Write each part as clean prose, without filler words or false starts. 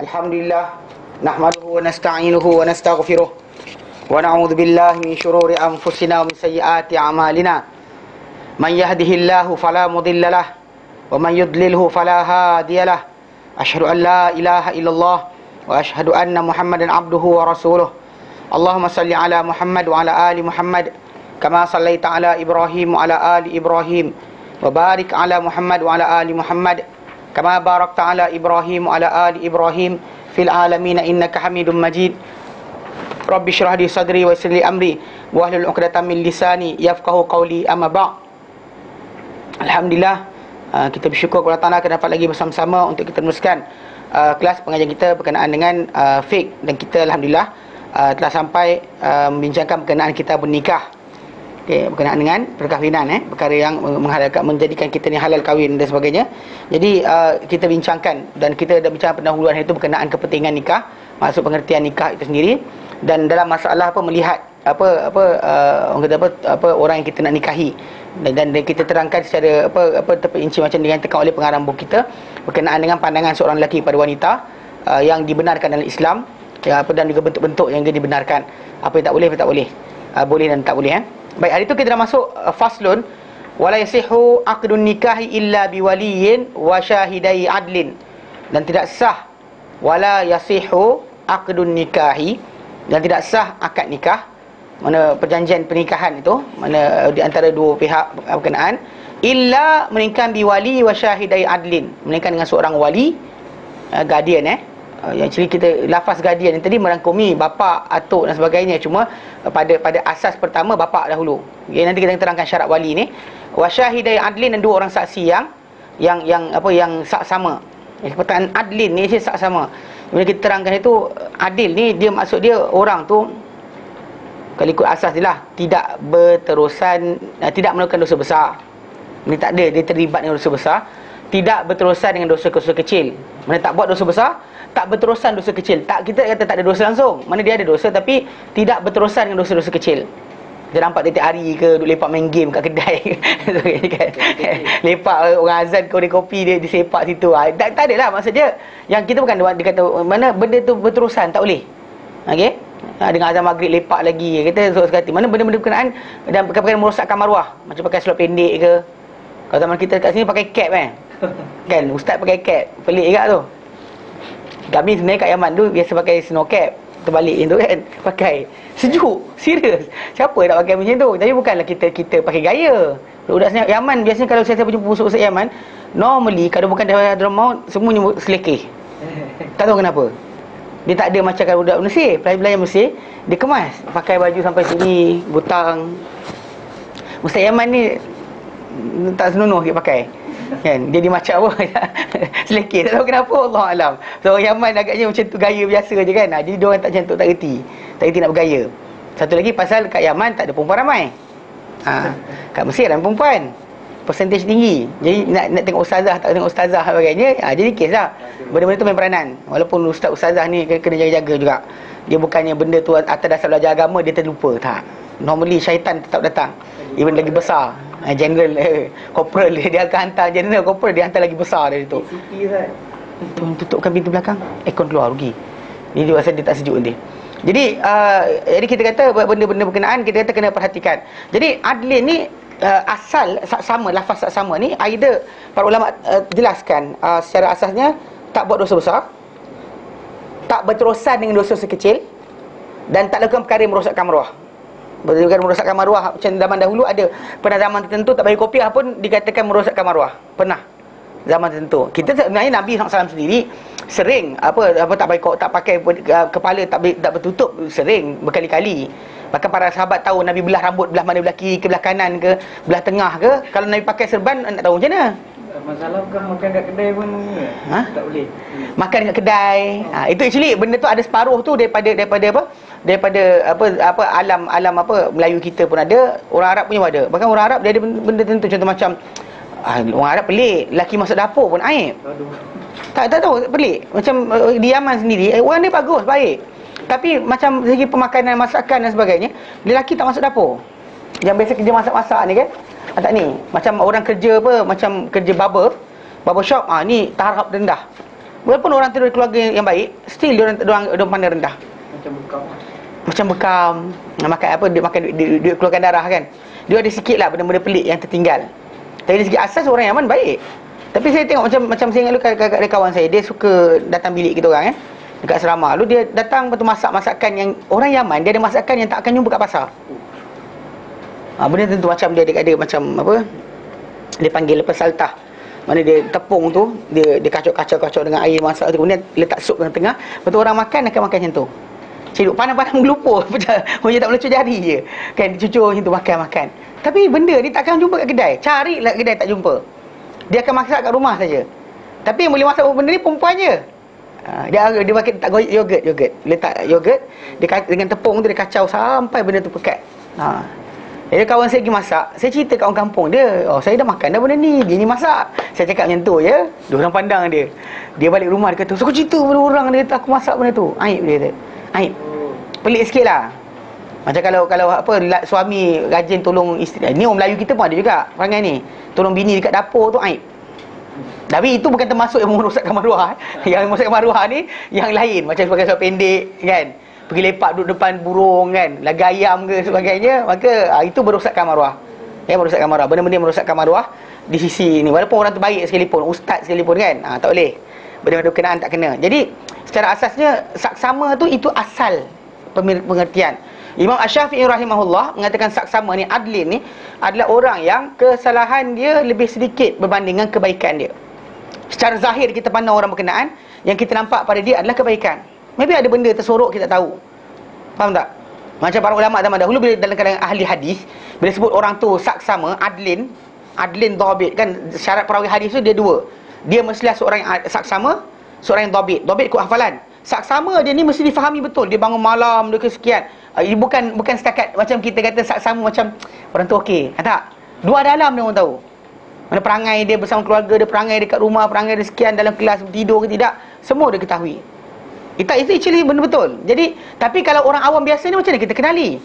Alhamdulillah nahmaduhu wa nasta'inuhu wa nastaghfiruh wa na'udzu billahi min shururi anfusina wa min sayyiati a'malina. Man yahdihillahu fala mudilla lahu wa man yudlilhu fala hadiyalah. Asyhadu an la ilaha illallah wa asyhadu anna Muhammadan abduhu wa rasuluh. Allahumma salli ala Muhammad wa ala ali Muhammad kama sallaita ala Ibrahim wa ala ali Ibrahim wa barik ala Muhammad wa ala ali Muhammad kama barakta ala Ibrahim wa ala ali Ibrahim fil alamin innaka Hamidum Majid. Rabbi shrah li sadri wa yassir li amri wa hlul 'uqdatam min lisani yafqahu qawli, amma ba'd. Alhamdulillah, kita bersyukur kepada Allah Taala dapat lagi bersama-sama untuk kita teruskan kelas pengajian kita berkenaan dengan fiqh, dan kita alhamdulillah telah sampai membincangkan berkenaan kita bernikah. Okay, berkenaan dengan perkahwinan, perkara yang menghalalkan, menjadikan kita ni halal kahwin dan sebagainya. Jadi kita bincangkan, dan kita dah bincang pendahuluan itu berkenaan kepentingan nikah, maksud pengertian nikah itu sendiri, dan dalam masalah melihat orang kata orang yang kita nak nikahi, dan kita terangkan secara terperinci macam dikatakan oleh pengarang buku kita berkenaan dengan pandangan seorang lelaki pada wanita yang dibenarkan dalam Islam, dan juga bentuk-bentuk yang dia dibenarkan, apa yang tak boleh, apa tak boleh, boleh dan tak boleh. Baik, hari itu kita dah masuk faslun wala yasihu aqdun nikahi illa biwaliyin wa syahidai adlin, dan tidak sah wala yasihu aqdun nikahi, dan tidak sah akad nikah, mana perjanjian pernikahan itu, mana di antara dua pihak berkenaan, illa melainkan biwali wa syahidai adlin, melainkan dengan seorang wali, guardian, yang ciri kita lafaz guardian yang tadi merangkumi bapa, atuk dan sebagainya, cuma pada asas pertama bapa dahulu. Okay, nanti kita terangkan syarat wali ni. Wa syahidai adlin, dan dua orang saksi yang saksama. Perkataan adlin ni saksama. Bila kita terangkan itu, adil ni dia maksud dia orang tu, kalau ikut asas dia lah, tidak berterusan, tidak melakukan dosa besar. Ini tak ada dia terlibat dengan dosa besar, tidak berterusan dengan dosa-dosa kecil. Mana tak buat dosa besar, tak berterusan dosa kecil. Tak, kita kata tak ada dosa langsung. Mana dia ada dosa tapi tidak berterusan dengan dosa-dosa kecil. Dia nampak tiap hari ke duduk lepak main game kat kedai kan. Lepak orang azan kau kopi dia disepak situ. Tak ada lah maksud dia. Yang kita bukan dia kata mana benda tu berterusan tak boleh. Okey. Dengan azan maghrib lepak lagi. Kita sekali mana benda-benda berkenaan dan perkara merosakkan maruah, macam pakai seluar pendek ke. Kalau zaman kita kat sini pakai cap kan, ustaz pakai cap. Pelik juga tu. Kami sebenarnya kat Yaman tu biasa pakai snow cap, terbalik macam tu kan, pakai sejuk, serius. Siapa nak pakai macam tu? Tapi bukanlah kita pakai gaya. Budak Yaman biasanya kalau saya berjumpa ustaz Yaman, normally kalau bukan dari Hadramaut semuanya selekeh. Tak tahu kenapa. Dia tak ada macam kalau budak Mesir, pelajar Mesir, dia kemas, pakai baju sampai sini, butang. Ustaz Yaman ni tak senonoh dia pakai. Kan, dia macam apa selekeh, tak tahu kenapa, Allah alam. So Yaman agaknya macam tu, gaya biasa je kan. Jadi dia orang tak cantik, tak reti nak bergaya. Satu lagi pasal kat Yaman tak ada perempuan ramai. Kat Mesir ada perempuan, persentage tinggi. Jadi nak tengok ustazah, tak tengok ustazah sebagainya. Jadi kes lah, benda-benda tu main peranan. Walaupun ustazah ni kena jaga-jaga juga. Dia bukannya benda tu atas dasar belajar agama dia terlupa, tak. Normally syaitan tetap datang, even lagi besar. General, corporal dia akan hantar, general corporal dia hantar lagi besar dari tu. Tutupkan pintu belakang, aircon keluar rugi. Ini dia rasa dia tak sejuk nanti. Jadi kita kata benda-benda berkenaan kita kata kena perhatikan. Jadi adlin ni asal sama, lafaz sama ni either para ulama jelaskan secara asasnya tak buat dosa besar, tak berterusan dengan dosa sekecil, dan tak lakukan perkara yang merosakkan maruah. Bukan merosakkan maruah macam zaman dahulu ada. Pernah zaman tertentu tak bagi kopiah pun dikatakan merosakkan maruah. Pernah zaman tertentu. Kita sebenarnya Nabi SAW sendiri sering tak pakai kepala, tak bertutup, sering berkali-kali. Bahkan para sahabat tahu Nabi belah rambut belah mana, belah kiri ke belah kanan ke belah tengah ke. Kalau Nabi pakai serban nak tahu macam mana. Masalah bukan makan kat kedai pun tak boleh. Makan kat kedai. Itu actually benda tu ada separuh tu daripada alam Melayu kita pun ada, orang Arab punya ada. Bahkan orang Arab dia ada benda tertentu, contoh macam orang Arab pelik, lelaki masuk dapur pun aib. Tak tahu, pelik. Macam di Yaman sendiri, orang ni bagus, baik. Tapi macam segi pemakanan, masakan dan sebagainya, lelaki tak masuk dapur. Yang biasa kerja masak-masak ni kan, tak ni. Macam orang kerja macam kerja barber shop, ni taraf rendah. Walaupun orang tu dari keluarga yang baik, still dia orang pandang rendah. Macam bekam. Makan apa, dia makan duit keluarkan darah kan. Dia ada sikit lah benda-benda pelik yang tertinggal. Tapi dari segi asas orang Yaman baik. Tapi saya tengok macam saya ingat dulu kat kawan saya, dia suka datang bilik kita orang dekat asrama. Lalu dia datang betul masakan yang orang Yaman, dia ada masakan yang tak akan jumpa kat pasar. Benda tentu macam dia ada macam apa? Dia panggil lepas saltah. Mana dia tepung tu, dia kacau dengan air masak tu, kemudian letak sup dalam tengah. Betul orang makan akan makan macam tu. Cik pandang-pandang gelupur macam tak melecur jari je. Kan dicucur macam tu makan. Tapi benda ni takkan jumpa kat kedai. Carilah kedai tak jumpa. Dia akan masak kat rumah saja. Tapi yang boleh masak benda ni perempuan je. Dia pakai tak yogurt. Letak yogurt, dia dengan tepung tu dia kacau sampai benda tu pekat. Jadi kawan saya pergi masak, saya cerita kat orang kampung dia, saya dah makan dah benda ni, dia ni masak. Saya cakap macam tu ya. Dia orang pandang dia. Dia balik rumah dia kata, "So aku cerita pada orang, dia kata aku masak benda tu." Aib dia kata. Aib. Pelik sikit lah. Macam kalau apa suami rajin tolong isteri. Ni orang Melayu kita pun ada juga perangai ni. Tolong bini dekat dapur tu aib. Tapi itu bukan termasuk yang merosakkan maruah. Yang merosakkan maruah ni yang lain, macam sebagai seorang pendek kan. Pergi lepak duduk depan burung kan, laga ayam ke sebagainya, maka itu merosakkan maruah. Merosakkan maruah. Benda-benda merosakkan maruah di sisi ni. Walaupun orang tu baik sekalipun, ustaz sekalipun kan, tak boleh. Benda-benda berkenaan tak kena. Jadi secara asasnya saksama tu itu asal pengertian. Imam Asy-Syafi'i rahimahullah mengatakan saksama ni, adlin ni adalah orang yang kesalahan dia lebih sedikit berbanding dengan kebaikan dia. Secara zahir kita pandang orang berkenaan, yang kita nampak pada dia adalah kebaikan. Maybe ada benda tersorok kita tak tahu. Faham tak? Macam para ulama zaman dahulu bila dalam kalangan ahli hadis, bila sebut orang tu saksama, adlin dhabit kan, syarat perawi hadis tu dia dua. Dia mestilah seorang yang saksama, seorang yang dhabit. Dhabit ikut hafalan. Saksama dia ni mesti difahami betul. Dia bangun malam, dia kesekian. Ini bukan setakat macam kita kata saksama macam orang tu okey. Tak. Dua dalam dia orang tahu. Mana perangai dia bersama keluarga dia, perangai dekat rumah, perangai dia sekian dalam kelas, tidur ke tidak, semua dia ketahui. Itu actually benda betul. Jadi, tapi kalau orang awam biasa ni macam mana kita kenali?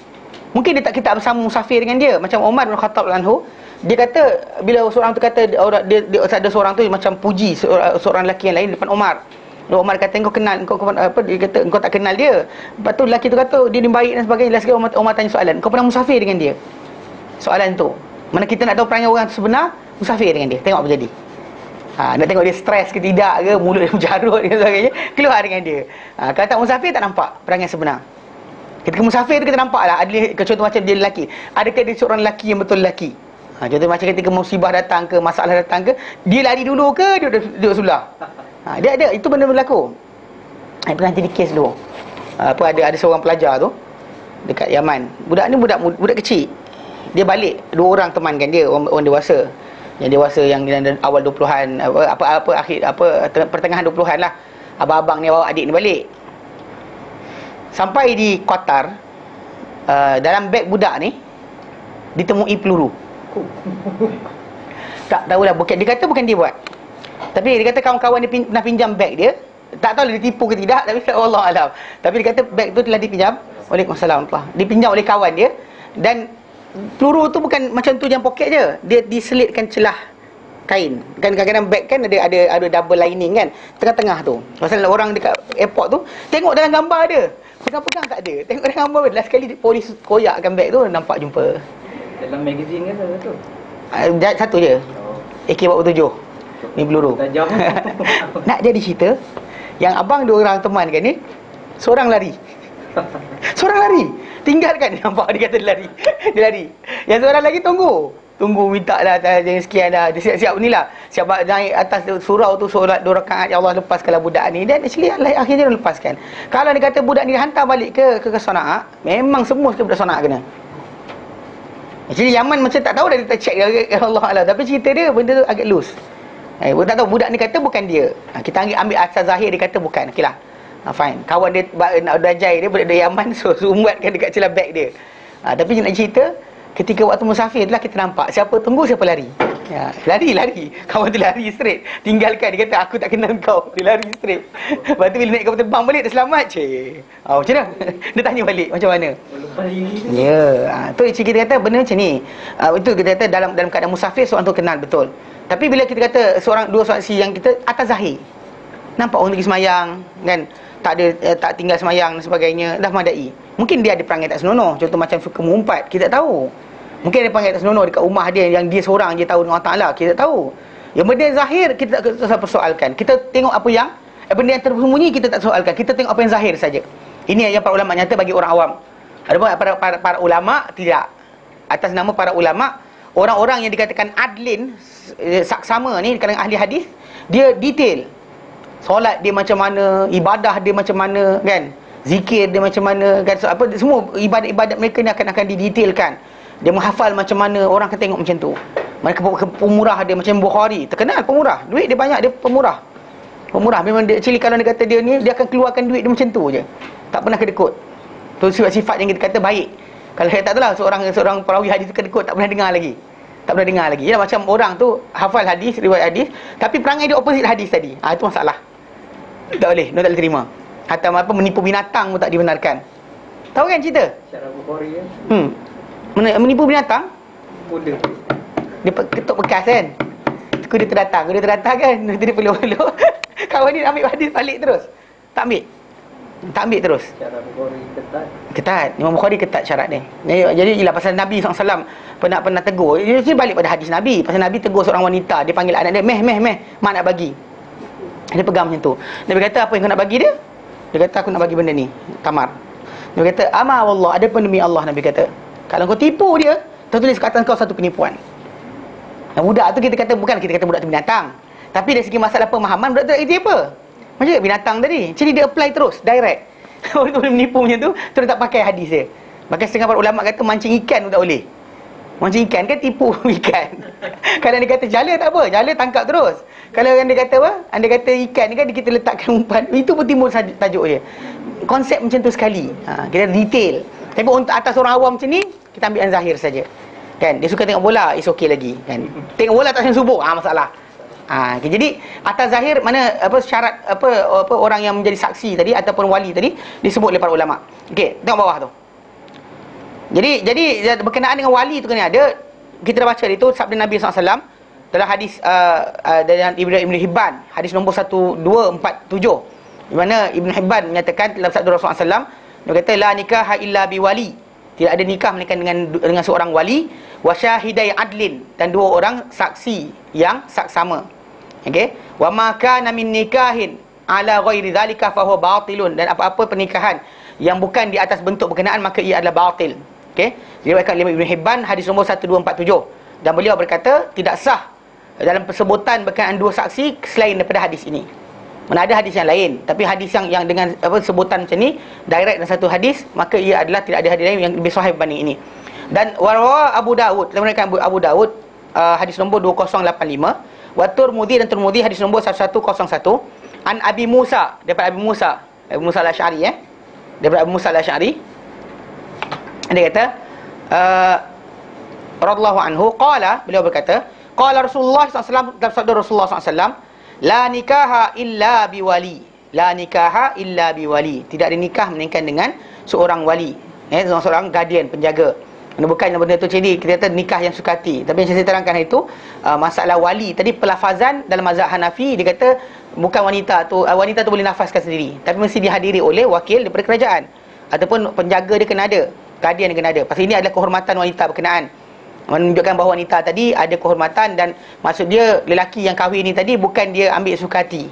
Mungkin kita tak bersama musafir dengan dia. Macam Umar bin Khattab anhu, dia kata bila seorang tu kata dia ada seorang tu macam puji seorang lelaki yang lain depan Umar. Lalu Umar kata engkau kenal, dia kata engkau tak kenal dia. Lepas tu lelaki tu kata dia ni baik dan sebagainya. Last sekali Umar tanya soalan, kau pernah musafir dengan dia? Soalan tu. Mana kita nak tahu perangai orang tu sebenar, musafir dengan dia. Tengok apa jadi. Nak tengok dia stres ke tidak ke, mulut dia menjarut dan sebagainya, keluar dengan dia. Kalau tak musafir tak nampak perangai sebenar. Ketika musafir tu kita nampak lah, contoh macam dia lelaki, adakah dia seorang lelaki yang betul lelaki? Contoh macam ketika musibah datang ke, masalah datang ke, dia lari dulu ke dia duduk sebelah? Dia ada, itu benda berlaku. Pernah jadi kes dulu. Ada seorang pelajar tu dekat Yaman. Budak ni budak kecil. Dia balik, dua orang teman kan dia, orang dewasa. Yang dewasa yang awal 20-an, pertengahan 20-an lah. Abang-abang ni bawa adik ni balik. Sampai di Qatar, dalam beg budak ni ditemui peluru. Tak tahulah, dia kata bukan dia buat. Tapi dia kata kawan-kawan dia pernah pinjam beg dia. Tak tahu dia ditipu ke tidak, tapi Allah alam. Tapi dia kata beg tu telah dipinjam. Waalaikumsalam. Dipinjam oleh kawan dia. Dan peluru tu bukan macam tu yang poket je. Dia diselitkan celah kain. Kan kadang-kadang beg kan ada double lining kan, tengah-tengah tu. Pasal orang dekat airport tu tengok dalam gambar dia, pegang-pegang tak ada. Tengok dalam gambar dia. Last sekali polis koyakkan beg tu, nampak jumpa. Dalam magazine ke tu? Satu je. AK-47. Ni peluru. Tajam. Nak jadi cerita, yang abang dua orang teman kan ni, seorang lari. Tinggalkan dia, nampak dia kata dia lari. Dia lari. Yang seorang lagi tunggu minta lah jangan sekian dah. Dia siap-siap ni lah. Siap naik atas surau tu, solat 2 rakaat, ya Allah lepaskanlah budak ni. Dan actually akhirnya dia lepaskan. Kalau dia kata budak ni hantar balik ke Sana'a, memang semua budak Sana'a kena. Actually Yaman macam tak tahu dah, dia check dia, Allah Allah. Tapi cerita dia benda tu agak loose. Tak tahu budak ni kata bukan dia. Kita ambil asal zahir, dia kata bukan. Okeylah. Fine. Kawan dia nak dajai dia budak dari Yaman, so umatkan dekat celah beg dia. Tapi nak cerita, ketika waktu musafir itulah kita nampak siapa tunggu, siapa lari. Lari. Kawan tu lari straight. Tinggalkan, dia kata aku tak kenal kau. Dia lari straight. Lepas tu bila naik kapal terbang balik, dah selamat. Macam mana? Dia tanya balik macam mana. Ya. Tu kita kata benda macam ni. Itu kita kata dalam keadaan musafir seorang tu kenal betul. Tapi bila kita kata dua saksi yang kita atas zahir, Nampak orang pergi semayang kan, tak tinggal semayang dan sebagainya, dah madai. Mungkin dia ada perangai tak senonoh, contoh macam suka mengumpat, kita tak tahu. Mungkin ada perangai tak senonoh dekat rumah dia, yang dia seorang je tahu dengan Allah Ta'ala, kita tak tahu. Yang benda yang zahir kita tak usah persoalkan. Kita tengok apa yang benda yang tersembunyi kita tak soalkan. Kita tengok apa yang zahir saja. Ini yang para ulama nyata bagi orang awam. Adapun para ulama tidak. Atas nama para ulama, orang-orang yang dikatakan adlin, saksama ni kadang ahli hadis, dia detail. Solat dia macam mana, ibadah dia macam mana kan, zikir dia macam mana kan, apa semua ibadat mereka ni akan didetailkan. Dia menghafal macam mana, orang akan tengok macam tu. Mereka pemurah dia macam Bukhari, terkenal pemurah, duit dia banyak, dia pemurah. Pemurah memang dia, actually kalau dia kata dia ni, dia akan keluarkan duit dia macam tu je, tak pernah kedekut. Tu sifat yang kita kata baik. Kalau saya tak tahu lah, seorang perawi hadis tu kedekut, tak pernah dengar lagi. Ya, macam orang tu hafal hadis, riwayat hadis, tapi perangai dia opposite hadis tadi. Itu masalah. Tak boleh terima. Atau apa, menipu binatang pun tak dibenarkan. Tahu kan cerita? Syarah Bukhari kan. Menipu binatang. Muda. Dia ketuk bekas kan. Dia terdatang kan. Dia peluk-peluk. Kawan ni ambil hadis balik terus. Tak ambil terus. Syarah Bukhari Ketat. Imam Bukhari ketat syarat dia. Jadi ialah pasal Nabi SAW pernah tegur. Dia balik pada hadis Nabi. Pasal Nabi tegur seorang wanita, dia panggil anak dia, meh, mak nak bagi. Dia pegang macam tu. Nabi kata, apa yang kau nak bagi dia? Dia kata, aku nak bagi benda ni, tamar. Nabi kata, ama wallah, ada pun demi Allah. Nabi kata, kalau kau tipu dia, tertulis kat atas kau satu penipuan. Yang budak tu kita kata, bukan kita kata budak tu binatang, tapi dari segi masalah pemahaman, budak tu itu apa? Macam binatang tadi. Jadi dia apply terus, direct. Orang tu boleh menipu macam tu, terus tak pakai hadis dia. Bahkan setengah para ulama kata mancing ikan pun tak boleh. Mancing ikan kan tipu ikan. Kalau dia kata jala tak apa, jala tangkap terus. Kalau anda kata apa? Anda kata ikan ni kan kita letakkan umpan, itu pun timbul tajuk dia. Konsep macam tu sekali. Kita detail. Tapi untuk atas orang awam macam ni, kita ambil yang zahir saja. Kan, dia suka tengok bola, is okay lagi kan. Tengok bola tak sembahyang subuh, masalah. Okay, jadi atas zahir mana syarat apa orang yang menjadi saksi tadi ataupun wali tadi disebut oleh para ulama. Okey, tengok bawah tu. Jadi berkenaan dengan wali tu kan ada, kita dah baca itu sabda Nabi SAW dalam hadis dalam Ibn Hibban, hadis nombor 1247, di mana Ibn Hibban menyatakan dalam sabda Rasulullah SAW, dia kata la nikaha illa biwali, tidak ada nikah melainkan dengan seorang wali, wa syahidai adlin, dan dua orang saksi yang saksama. Okey, wa ma kana min nikahin ala ghairi zalika fa huwa batilun, dan apa-apa pernikahan yang bukan di atas bentuk berkenaan maka ia adalah batil. Okey, diriwayatkan oleh Ibn Hibban hadis nombor 1247, dan beliau berkata tidak sah dalam persebutan berkenaan dua saksi selain daripada hadis ini. Mana ada hadis yang lain, tapi hadis yang dengan sebutan macam ni direct dalam satu hadis, maka ia adalah tidak ada hadis lain yang lebih sahih berbanding ini. Dan warwa Abu Daud, mereka Abu Daud hadis nombor 2085, wa Tirmidzi dan Tirmidzi hadis nombor 1101, an Abi Musa, daripada Abi Musa Al-Asy'ari daripada Abu Musa Al-Asy'ari, dia kata radhiyallahu anhu qala, beliau berkata qala Rasulullah SAW, dalam sabda Rasulullah SAW, la nikaha illa biwali, la nikaha illa biwali, tidak ada nikah melainkan dengan seorang wali, seorang guardian, penjaga. Bukan benda tu jadi kita kata nikah yang sukati. Tapi yang saya terangkan itu masalah wali tadi, pelafazan dalam mazhab Hanafi, dia kata bukan wanita tu boleh nafaskan sendiri, tapi mesti dihadiri oleh wakil daripada kerajaan ataupun penjaga dia kena ada, guardian dia kena ada. Pasal ini adalah kehormatan wanita berkenaan, menunjukkan bahawa wanita tadi ada kehormatan, dan maksud dia lelaki yang kahwin ni tadi bukan dia ambil sukati.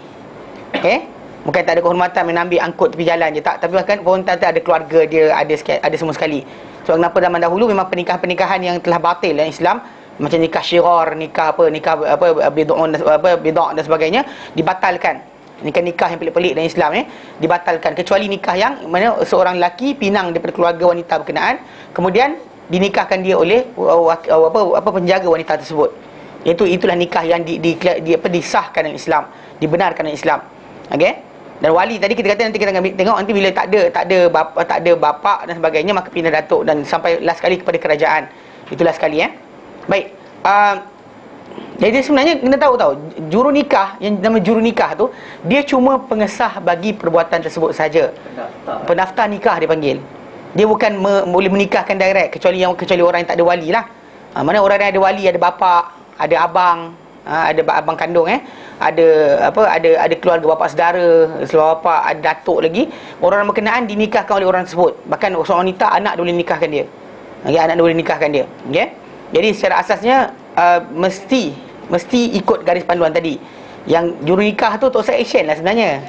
Bukan tak ada kehormatan menambil angkut tepi jalan je, tak, tapi bahkan wanita tu ada keluarga dia, ada semua sekali. Sebab kenapa zaman dahulu memang pernikahan-pernikahan yang telah batil dalam Islam, macam nikah syirar, nikah bid'ah dan sebagainya, dibatalkan. Nikah yang pelik-pelik dalam Islam dibatalkan, kecuali nikah yang mana seorang lelaki pinang daripada keluarga wanita berkenaan, kemudian dinikahkan dia oleh penjaga wanita tersebut. Itulah nikah yang disahkan dalam Islam, dibenarkan dalam Islam. Okey. Dan wali tadi kita kata nanti kita akan tengok nanti bila tak ada bapa dan sebagainya, maka pindah datuk dan sampai last sekali kepada kerajaan. Itulah sekali Baik. Jadi sebenarnya kita tahu juru nikah, yang nama juru nikah tu, dia cuma pengesah bagi perbuatan tersebut saja. Pendaftar nikah dia panggil. Dia bukan boleh menikahkan direct, kecuali orang yang tak ada wali lah. Mana orang yang ada wali, ada bapa, ada abang, ada abang kandung, ada ada keluarga bapa saudara, bapa, ada datuk lagi, orang berkenaan dinikahkan oleh orang tersebut. Bahkan seorang wanita, anak dia boleh nikahkan dia. Okey, anak dia boleh nikahkan dia. Okey. Jadi secara asasnya mesti ikut garis panduan tadi. Yang juru nikah tu tak usah action lah sebenarnya.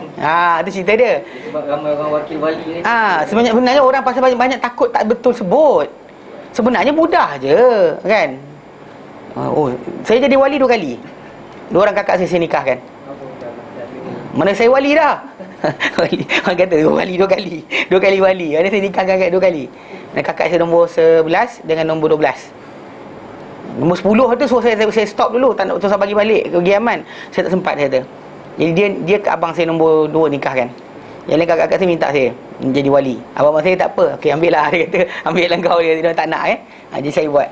Itu cerita dia. Sebab ramai orang wakil wali ni. Sebenarnya orang pasal banyak takut tak betul sebut. Sebenarnya mudah je, kan? Saya jadi wali 2 kali. 2 orang kakak saya nikahkan. Mana saya wali dah. Wali. Orang kata wali 2 kali. 2 kali wali. Ada saya nikahkan kakak 2 kali. Dan kakak saya nombor 11 dengan nombor 12. Nombor 10 tu saya stop dulu, tak nak terus bagi balik ke Giaman. Saya tak sempat, saya kata. Jadi dia ke abang saya nombor 2 nikahkan. Yang lain kakak saya minta saya jadi wali. Abang saya tak apa. Okey, ambil lah, dia kata. Ambil lah kau, dia tak nak jadi saya buat.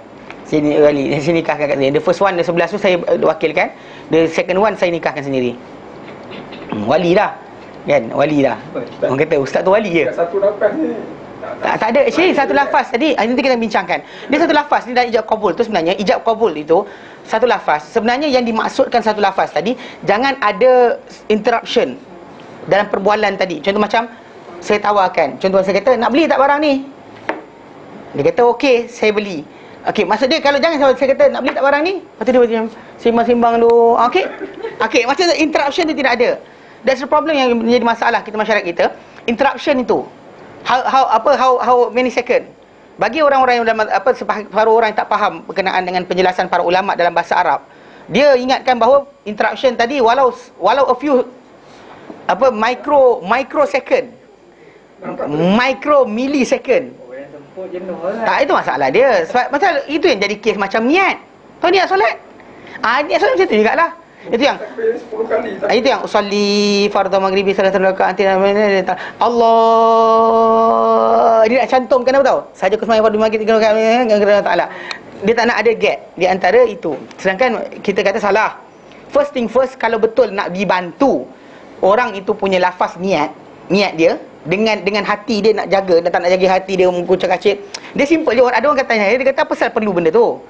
Saya wali, saya nikahkan kat saya. The first one, the 11 tu saya wakilkan. The second one saya nikahkan sendiri. Wali dah. Kan? Wali dah. Orang kata ustaz tu wali je. Satu nafas ni tak ada. Actually satu lafaz tadi, nanti kita bincangkan. Dia satu lafaz ni dalam ijab qabul tu, sebenarnya ijab qabul itu satu lafaz. Sebenarnya yang dimaksudkan satu lafaz tadi, jangan ada interruption dalam perbualan tadi. Contoh macam saya tawarkan. Contoh saya kata, nak beli tak barang ni? Dia kata okey, saya beli. Okey, maksud dia kalau jangan saya kata nak beli tak barang ni, lepas tu dia macam simbang-simbang dulu. Okey, macam interruption tu tidak ada. That's the problem yang menjadi masalah kita, masyarakat kita. Interruption itu. How many second? Bagi orang-orang yang dalam separuh orang yang tak faham berkenaan dengan penjelasan para ulama dalam bahasa Arab, dia ingatkan bahawa interruption tadi walau a few microsecond, millisecond. Tak, itu masalah dia. Sebab masalah itu yang jadi kes macam niat. Tahu niat solat? Niat solat macam tu jugalah. Itu yang 10 kali. Itu yang usolli fardhu maghribi salat rakaat Allah. Dia nak cantumkan apa tahu? Saja aku sembahyang fardhu maghrib 3 rakaat kepada Taala. Dia tak nak ada gap di antara itu. Sedangkan kita kata salah. First thing first, kalau betul nak dibantu orang itu punya lafaz niat dia dengan hati dia nak jaga dan tak nak jaga hati dia mengkucak-kacik. Dia simple je. Ada orang kata apa pasal perlu benda tu?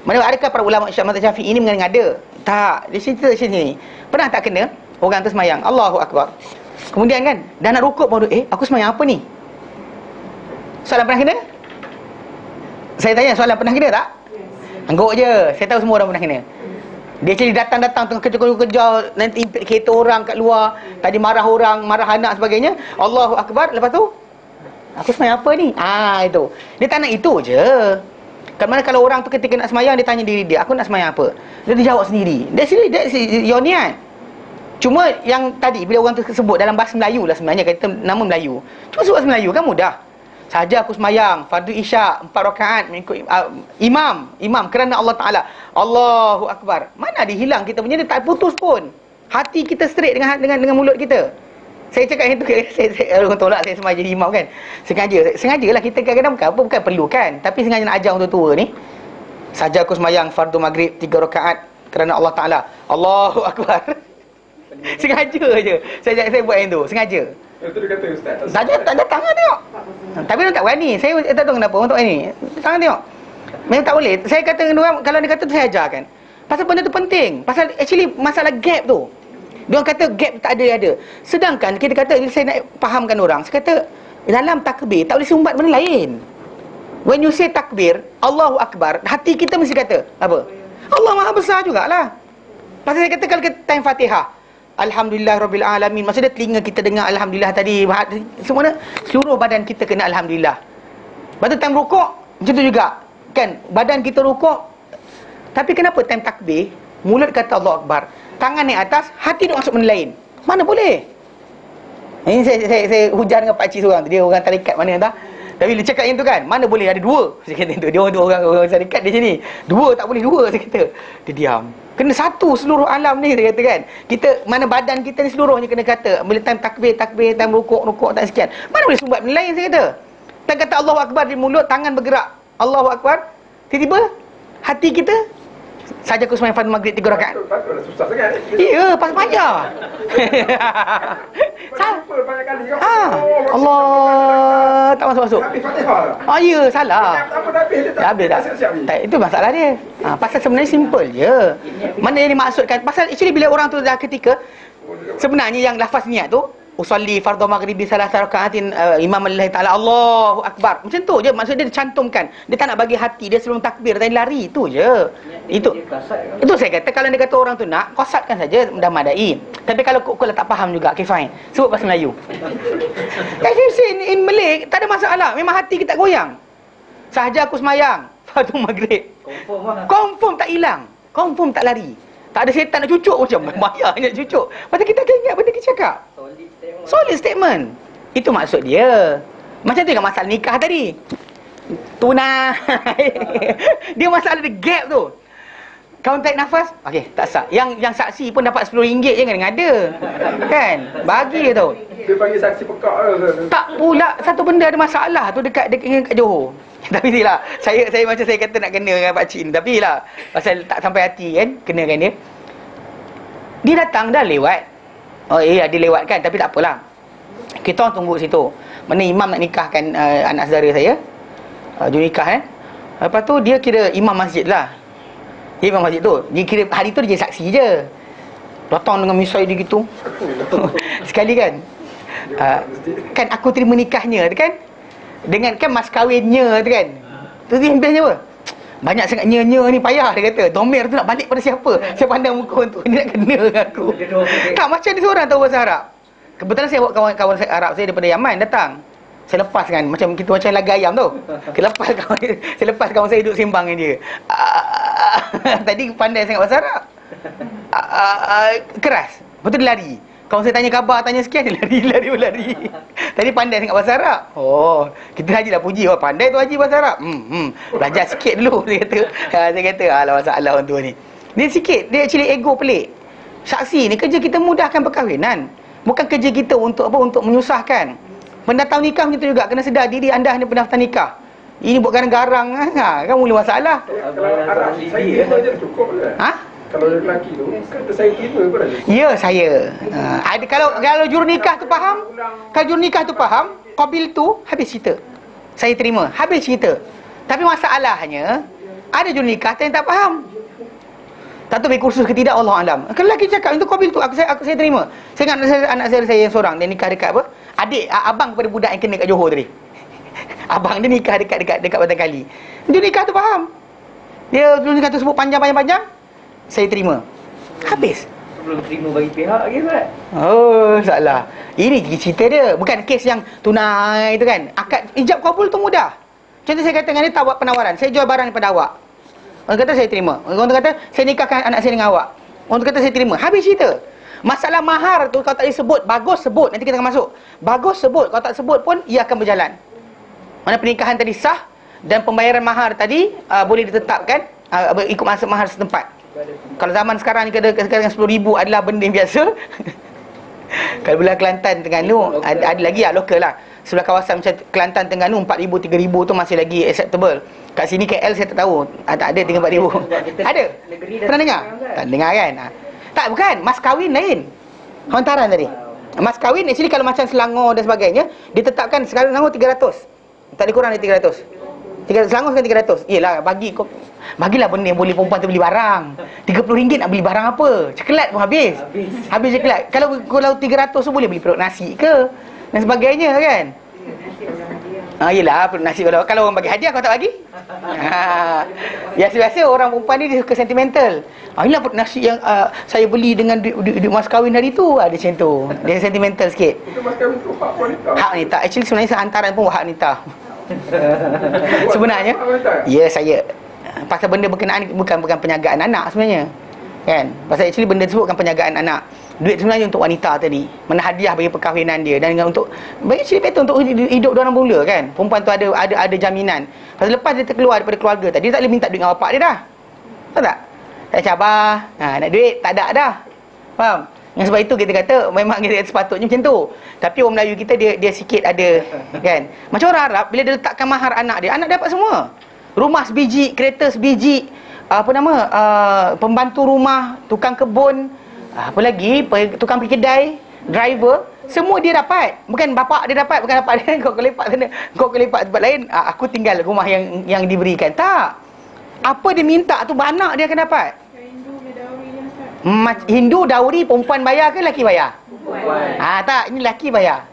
Mana adakah para ulama Syafi'i ini mengada? Tak. Dia cerita sini. Pernah tak kena orang tu semayang, Allahu Akbar. Kemudian kan dah nak rukuk baru aku semayang apa ni? Soalan pernah kena? Saya tanya soalan pernah kena tak? Angguk je. Saya tahu semua orang pernah kena. Dia jadi datang tengah kejar-kejar, nanti kereta orang kat luar, tadi marah orang, marah anak sebagainya. Allahu Akbar. Lepas tu aku semayang apa ni? Itu. Dia tak nak itu je. Kan mana kalau orang tu ketika nak semayang, dia tanya diri dia, aku nak semayang apa? Dia jawab sendiri. That's your niat. Cuma yang tadi bila orang tu sebut dalam bahasa Melayu lah, sebenarnya kata nama Melayu. Cuma sebut bahasa Melayu kan mudah. Saja aku semayang fardu isyak 4 rakaat mengikut imam kerana Allah Taala. Allahu Akbar. Mana ada hilang kita punya, dia tak putus pun. Hati kita straight dengan mulut kita. Saya cakap yang tu, saya orang tolak saya sembahyang jadi imam kan. Sengajalah kita kadang-kadang bukan perlu kan, tapi sengaja nak ajar orang tua ni. Saja aku sembahyang fardu maghrib 3 rakaat kerana Allah Taala. Allahu Akbar. Sengaja je. Saya buat yang tu, sengaja. Itu dia kata ustaz. Tak datang lah tengok. Tapi orang tak berani. Saya tak tahu kenapa orang tak berani. Tangan tengok. Memang tak boleh. Saya kata dengan orang, kalau dia kata tu saya ajarkan. Pasal benda tu penting. Pasal actually masalah gap tu. Dia orang kata gap tak ada. Sedangkan kita kata, saya nak fahamkan orang, saya kata dalam takbir tak boleh sumbat benda lain. When you say takbir, Allahu Akbar, hati kita mesti kata apa? Allah Maha Besar jugalah. Pasal saya kata kalau kita time Fatihah, Alhamdulillah Rabbil Alamin, maksudnya telinga kita dengar Alhamdulillah tadi, semuanya seluruh badan kita kena Alhamdulillah. Lepas tu time rukuk macam tu juga kan, badan kita rukuk. Tapi kenapa time takbir mulut kata Allahu Akbar, tangan naik atas, hati dia masuk benda lain? Mana boleh? Ini saya hujan dengan pakcik seorang tu, dia orang tarikat mana entah. Tapi dia cakap yang tu kan, mana boleh ada dua. Saya kata tu, dia orang tarikat di sini. Dua tak boleh dua, saya kata. Dia diam. Kena satu seluruh alam ni, saya kata kan. Kita mana badan kita ni seluruhnya kena kata. Bila time takbir, time rukuk tak sekian. Mana boleh sumbat benda lain, saya kata. Time kata Allahu Akbar di mulut, tangan bergerak. Allahu Akbar. Tiba-tiba hati kita Saja aku sembahyang fardu maghrib 3 rakaat. Patutlah susah sangat. Ya, pas payah. Lupa banyak kali. Allah, tak masuk-masuk. Habis Fatihah. Ya, salah. Apa dah habis dia Dah habis dah. siap-siap ni. Tak, itu masalah dia. Pasal sebenarnya simple je. Mana yang dimaksudkan? Pasal actually bila orang tu dah ketika sebenarnya yang lafaz niat tu usolli fardhu maghribi salasa rakaatin imam lillahi taala Allahu akbar. Macam tu je maksud dia dicantumkan. Dia tak nak bagi hati dia sebelum takbir tadi lari tu je. Itu saya kata kalau dia kata orang tu nak qasatkan saja dah madai. Tapi kalau kau tak faham juga, okay fine. Sebut bahasa Melayu. If you say in Malay tak ada masalah. Memang hati kita goyang. Sahaja aku semayang fardhu maghrib. Confirm tak hilang. Confirm tak lari. Tak ada setan nak cucuk macam bahaya nak cucuk. Pasal kita akan ingat benda kita cakap. Solid statement. Itu maksud dia. Macam tu dengan masalah nikah tadi. Tunai. Dia masalah dia gap tu. Kau tarik nafas, okey, tak sah. Yang saksi pun dapat RM10 je kan ngada. Kan? Bagi tu. Dia panggil saksi pekak tu. Tak pula satu benda ada masalah tu dekat Johor. Tapi lah, saya macam saya kata nak kena dengan Pak Cik ni. Tapi lah, pasal tak sampai hati kan, kenakan dia. Dia datang dah lewat. Oh iya, dia lewat kan, tapi tak apalah. Kita orang tunggu situ. Mana imam nak nikahkan anak saudara saya. Juru nikah kan. Lepas tu dia kira imam masjid lah. Dia imam masjid tu. Dia kira hari tu dia jadi saksi je. Datang dengan misai dia gitu. Sekali kan. Kan aku terima nikahnya tu kan. Dengan kan mas kahwinnya tu kan. Tu dia best apa? Banyak sangat nya ni payah dia kata. Domer tu nak balik pada siapa? Saya pandang muka tu ni nak kena dengan aku. Tak macam dia seorang tahu bahasa Arab. Kebetulan saya bawa kawan-kawan Arab saya daripada Yaman datang. Saya lepas kan macam kita macam laga ayam tu. Saya lepas kawan saya duduk sembang dengan dia. Tadi pandai sangat bahasa Arab. Keras. Lepas tu dia lari. Kawan saya tanya khabar, tanya sekian, dia lari. Tadi pandai sangat bahasa Arab. Oh, kita Haji dah puji. Oh, pandai tu Haji bahasa Arab. Belajar sikit dulu, dia kata. Saya kata, alah masalah orang tua ni. Dia sikit, dia actually ego pelik. Saksi ni, kerja kita mudahkan perkahwinan. Bukan kerja kita untuk apa? Untuk menyusahkan. Pendaftar nikah macam tu juga. Kena sedar diri anda ni pendaftar nikah. Ini buat garang-garang. Kan mula masalah. Kalau Arab, saya terima je cukup je. Kalau lelaki tu, kata saya terima pun ada. Ya, saya. Ada kalau juru nikah tu faham, kalau juru nikah tu faham, qabil tu habis cerita. Saya terima, habis cerita. Tapi masalahnya, ada juru nikah yang tak faham. Tak tahu bagi kursus ke tidak, Allah alam. Kalau lelaki cakap itu qabil tu, saya terima. Saya ingat anak saya yang seorang, dia nikah dekat apa? Abang kepada budak yang kena kat Johor tadi. Abang dia nikah dekat Batang Kali. Dia nikah tu faham. Dia juru nikah tu sebut panjang-panjang. Saya terima. Habis. Belum terima bagi pihak lagi Ustaz. Oh, salah. Ini cerita dia. Bukan kes yang tunai tu kan. Akad ijab kabul tu mudah. Contoh saya kata dengan dia tak buat penawaran. Saya jual barang daripada awak. Orang kata saya terima. Orang tu kata saya nikahkan anak saya dengan awak. Orang tu kata saya terima. Habis cerita. Masalah mahar tu kalau tak disebut, bagus sebut. Nanti kita akan masuk. Bagus sebut. Kalau tak sebut pun ia akan berjalan. Mana pernikahan tadi sah dan pembayaran mahar tadi boleh ditetapkan ikut masa mahar setempat. Kalau zaman sekarang ni kadang-kadang 10,000 adalah benda yang biasa. Kalau belah Kelantan, Terengganu ada lagi lah lokal lah. Sebelah kawasan macam Kelantan, Terengganu 4,000, 3,000 tu masih lagi acceptable. Kat sini KL saya tak tahu. Tak ada 3,000, 4,000. Ada? Pernah dengar? Tak dengar kan? Tak, bukan. Mas kahwin lain. Hantaran tadi. Mas kahwin actually kalau macam Selangor dan sebagainya, ditetapkan sekarang Selangor 300. Tak ada kurang dari 300. Selangor sekarang 300. Yelah, bagilah benda yang boleh perempuan tu beli barang. RM30 nak beli barang apa? Coklat pun habis coklat. Kalau 300 tu boleh beli produk nasi ke dan sebagainya kan. Yelah, produk nasi kalau orang bagi hadiah kau tak bagi. Biasa-biasa orang perempuan ni dia suka sentimental. Inilah produk nasi yang saya beli dengan duit mas kahwin hari tu. Ada macam tu. Dia sentimental sikit. Itu mas kahwin tu hak wanita. Hak wanita. Actually sebenarnya hantaran pun hak wanita. Sebenarnya ya saya. Pasal benda berkenaan bukan penjagaan anak sebenarnya. Kan? Pasal actually benda tersebut bukan penjagaan anak. Duit sebenarnya untuk wanita tadi. Mana hadiah bagi perkahwinan dia dan untuk bagi actually betul untuk hidup dia orang bermula kan. Perempuan tu ada jaminan. Pasal lepas dia terkeluar daripada keluarga tadi dia tak boleh minta duit dengan bapak dia dah. Tahu tak? Tak cabar. Nak duit tak ada dah. Faham? Yang sebab itu kita kata memang kita sepatutnya macam tu. Tapi orang Melayu kita dia sikit ada kan. Macam orang Arab bila dia letakkan mahar anak dia dapat semua. Rumah sebiji, kereta sebiji, pembantu rumah, tukang kebun, apa lagi, tukang pergi kedai, driver, semua dia dapat. Bukan bapak dia dapat, bukan bapak dia kau kelepak sana, kau kelepak tempat lain, aku tinggal rumah yang diberikan. Tak. Apa dia minta tu anak dia akan dapat. Hindu dawri perempuan bayar ke lelaki bayar? Perempuan. Tak, ini lelaki bayar.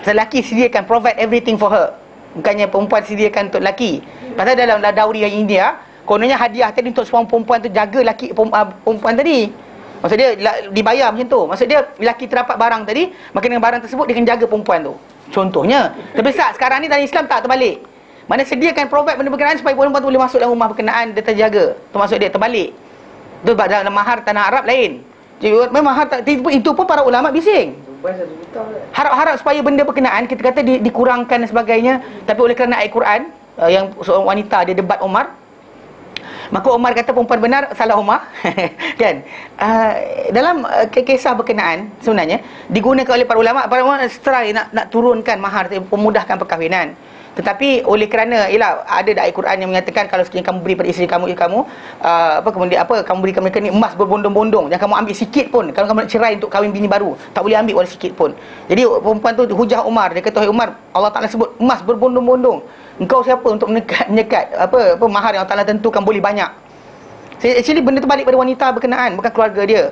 So, lelaki sediakan, provide everything for her. Bukannya perempuan sediakan untuk lelaki. Pasal dalam dawri yang India, kononnya hadiah tadi untuk seorang perempuan tu jaga lelaki perempuan tadi. Maksud dia dibayar macam tu. Maksud dia lelaki terdapat barang tadi, maka dengan barang tersebut dia akan jaga perempuan tu. Contohnya. Tapi sekarang ni dalam Islam tak terbalik. Mana sediakan provide benda berkenaan supaya perempuan tu boleh masuk dalam rumah berkenaan, dia terjaga. Termasuk dia terbalik. Itu dalam mahar tanah Arab lain. Jadi memang itu pun para ulama bising. Harap-harap supaya benda berkenaan kita kata dikurangkan dan sebagainya, tapi oleh kerana ayat Quran yang seorang wanita dia debat Umar, maka Umar kata perempuan benar, salah Umar. Kan? Dalam kisah berkenaan sebenarnya digunakan oleh para ulama try nak turunkan mahar, memudahkan perkahwinan. Tetapi oleh kerana ada ayat Quran yang mengatakan kalau sekiranya kamu beri pada isteri kamu kamu berikan mereka ni emas berbondong-bondong, jangan kamu ambil sikit pun. Kalau kamu nak cerai untuk kahwin bini baru, tak boleh ambil walau sikit pun. Jadi perempuan tu hujah Umar, dia kata, "Wahai Umar, Allah Taala sebut emas berbondong-bondong. Engkau siapa untuk menyekat apa mahar yang Allah Taala tentukan boleh banyak?" Actually benda tu balik pada wanita berkenaan, bukan keluarga dia.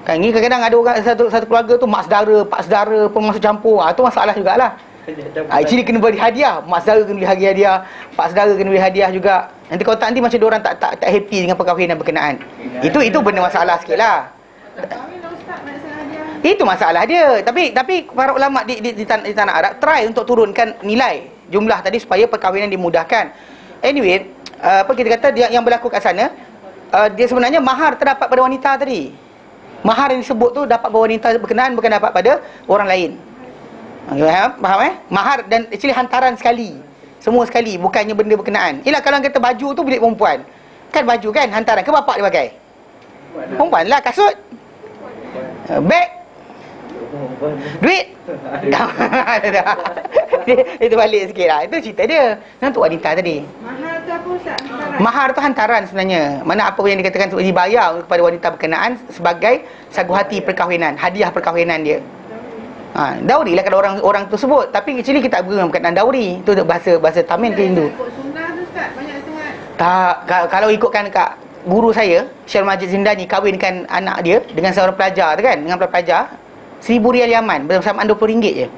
Kan ni kadang-kadang ada orang satu keluarga tu mak saudara, pak saudara pun masuk campur. Tu masalah jugalah. Actually kena beri hadiah, mak saudara kena beri hadiah, pak saudara kena beri hadiah juga. Nanti kalau tak, nanti macam diorang tak happy dengan perkahwinan berkenaan. Itu benda masalah sikitlah. Itu masalah dia. Tapi para ulama di tanah Arab try untuk turunkan nilai jumlah tadi supaya perkahwinan dimudahkan. Anyway, kita kata yang berlaku kat sana, dia sebenarnya mahar terdapat pada wanita tadi. Mahar yang disebut tu dapat pada wanita berkenaan, bukan dapat pada orang lain. Faham Mahar dan actually hantaran sekali. Semua sekali, bukannya benda berkenaan. Ialah kalau kata baju tu milik perempuan. Kan baju kan hantaran ke bapak dia pakai? Perempuan lah. Kasut, beg, duit. Itu balik sikit lah. Itu cerita dia. Untuk wanita tadi. Mahar tu apa Ustaz? Mahar tu hantaran sebenarnya. Mana apa yang dikatakan untuk dibayar kepada wanita berkenaan sebagai sagu hati perkahwinan, hadiah perkahwinan dia. Dauri lah kalau orang tersebut. Tapi actually kita guna berkenaan dauri. Itu bahasa Tamil ke Hindu. Sunnah tu Ustaz, banyak sangat. Tak, kalau ikutkan kat guru saya, Syekh Majid Zindani kahwinkan anak dia dengan seorang pelajar tu kan, dengan pelajar, 1000 rial Yaman, bersamaan RM20 je.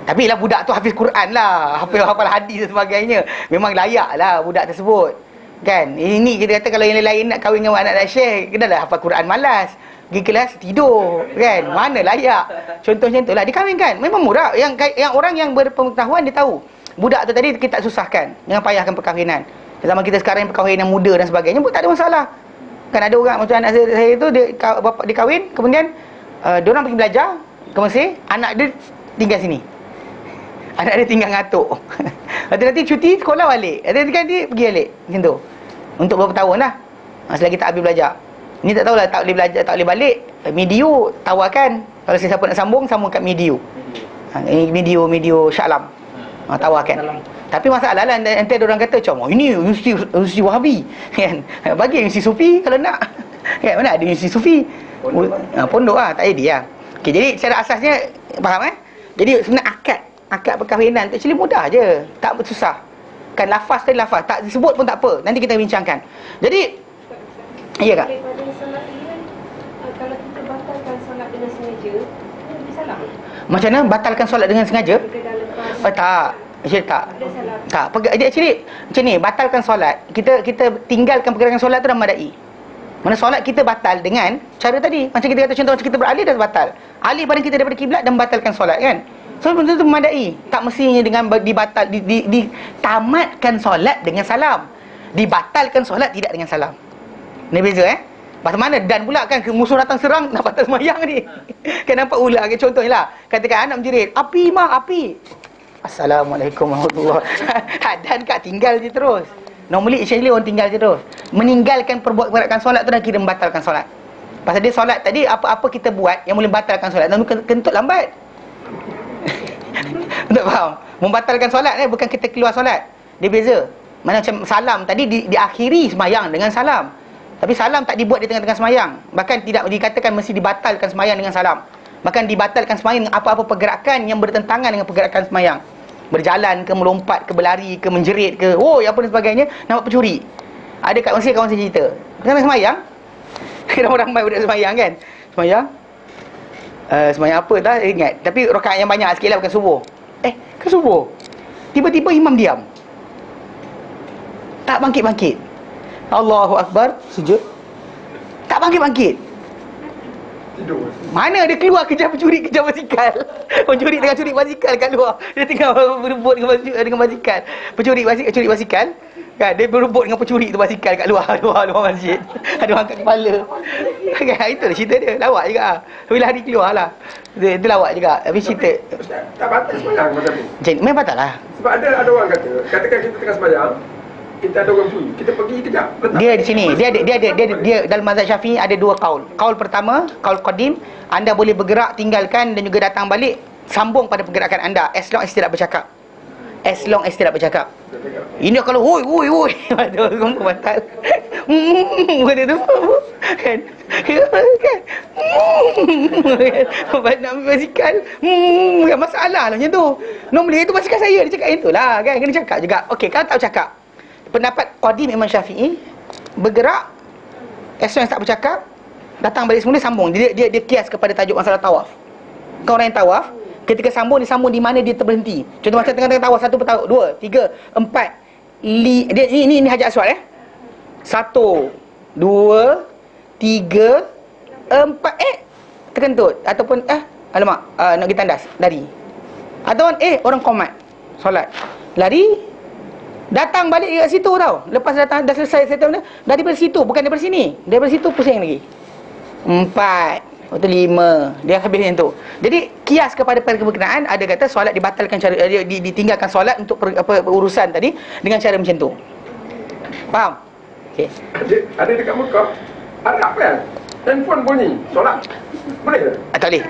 Tapi lah budak tu hafiz Quran lah, hafal hadis dan sebagainya. Memang layak lah budak tersebut. Kan? Ini kita kata kalau yang lain nak kahwin dengan anak Syekh, kena lah hafal Quran malas. Pergi kelas tidur kan, mana layak. Contoh macam tu lah dikahwinkan. Memang murah. Yang orang yang berpengetahuan dia tahu budak tu tadi kita tak susahkan, jangan payahkan perkahwinan. Zaman kita sekarang yang perkahwinan muda dan sebagainya pun tak ada masalah. Kan ada orang macam anak saya tu, dia kahwin, kemudian dia orang pergi belajar ke Mesir, anak dia tinggal sini. Anak dia tinggal ngatuk. Nanti cuti sekolah balik, nanti kan dia pergi balik macam tu. Untuk berapa tahun lah, selagi tak habis belajar. Ni tak tahulah, tak boleh belajar, tak boleh balik. Medio tawarkan, kalau siapa nak sambung kat medio. Medio Shah Alam. Tawarkan. Tapi masalah lah, nanti ada orang kata macam, ini universiti Wahabi kan. Bagi universiti Sufi kalau nak. Kan, mana ada universiti Sufi? Pondok lah, tak ada lah. Okay, jadi secara asasnya faham Jadi sebenarnya akad perkahwinan actually mudah je, tak susah. Kan lafaz tadi lafaz, tak disebut pun tak apa. Nanti kita bincangkan. Jadi iya Kak. Daripada solat ini kan, kalau kita batalkan solat dengan sengaja, ada salah? Macam mana batalkan solat dengan sengaja? Tak. Actually tak. Tak. Actually macam ni, batalkan solat. Kita tinggalkan pergerakan solat tu dalam madai. Mana solat kita batal dengan cara tadi. Macam kita kata contoh, macam kita beralih dah batal. Alih badan kita daripada kiblat dan membatalkan solat kan. So benda tu memadai. Tak mestinya dengan ditamatkan solat dengan salam. Dibatalkan solat tidak dengan salam. Ni beza Pasal mana dan pula kan musuh datang serang nak batal sembahyang ni. Kan nampak ular ke contohnya lah. Katakan anak menjerit, api mak, api. Assalamualaikum warahmatullahi wabarakatuh. Dan Kak tinggal je terus. Normally actually orang tinggal je terus. Meninggalkan perbuatan solat tu dah kira membatalkan solat. Pasal dia solat tadi, apa-apa kita buat yang boleh batalkan solat, dan kentut lambat. Tak faham? Membatalkan solat bukan kita keluar solat. Dia beza. Mana macam salam tadi diakhiri semayang dengan salam. Tapi salam tak dibuat di tengah-tengah semayang. Bahkan tidak dikatakan mesti dibatalkan semayang dengan salam. Bahkan dibatalkan semayang dengan apa-apa pergerakan yang bertentangan dengan pergerakan semayang. Berjalan ke, melompat ke, berlari ke, menjerit ke, apa dan sebagainya, nampak pencuri. Ada kat kawan saya cerita. Tengah semayang, ramai-ramai budak semayang kan. Semayang. Semayang apa tak ingat. Tapi rakaat yang banyak sikit lah, bukan subuh. Ke subuh. Tiba-tiba imam diam. Tak bangkit-bangkit. Allahu Akbar, sujud. Tak bangkit-bangkit. Tidur. Mana dia keluar kejar pencuri, kejar basikal. Pencuri tengah curi basikal kat luar. Dia tengah berebut dengan basikal. Curi basikal. Kan, dia berebut dengan pencuri tu basikal kat luar masjid. Ada orang angkat kepala. Kan, itulah cerita dia. Lawak juga. Bila hari keluar lah. Dia lawak juga. Tapi cerita. Tak batal semayang macam ni. Memang batal lah. Sebab ada orang katakan kita tengah semayang, kita ada orang curi, kita pergi kejap. Dia di sini, dia dalam mazhab Syafi'i ada dua kaul. Kaul pertama, kaul qadim, anda boleh bergerak, tinggalkan dan juga datang balik, sambung pada pergerakan anda as long as tidak bercakap. As long as tidak bercakap. Ini kalau woi, kamu batal. Kata tu kan. Kan. Nak ambil basikal. Masalah lah macam tu. Normally itu basikal saya, dia cakap itulah kan, kena cakap juga. Okey, kalau tak bercakap, pendapat qadim Imam Syafi'i, bergerak as long as tak bercakap, datang balik semula, sambung. Dia kias kepada tajuk masalah tawaf. Kau orang yang tawaf, ketika sambung, dia sambung di mana dia terberhenti. Contoh macam tengah-tengah tawaf, 1 petawaf, 2, 3, 4, ini Hajar Aswad 1, 2, 3, 4, terkentut. Ataupun alamak, nak pergi tandas, lari. Ataupun orang qomat, solat, lari, datang balik kat situ tau. Lepas dah selesai settle, daripada situ, bukan daripada sini. Daripada situ pusing lagi. 4, lepas tu 5. Dia habis macam tu. Jadi kias kepada berkenaan, ada kata solat dibatalkan cara ditinggalkan solat untuk urusan tadi dengan cara macam tu. Faham? Okey. Ada dekat Mekah, Arab kan? Handphone bunyi, solat. Boleh ke? Tak boleh.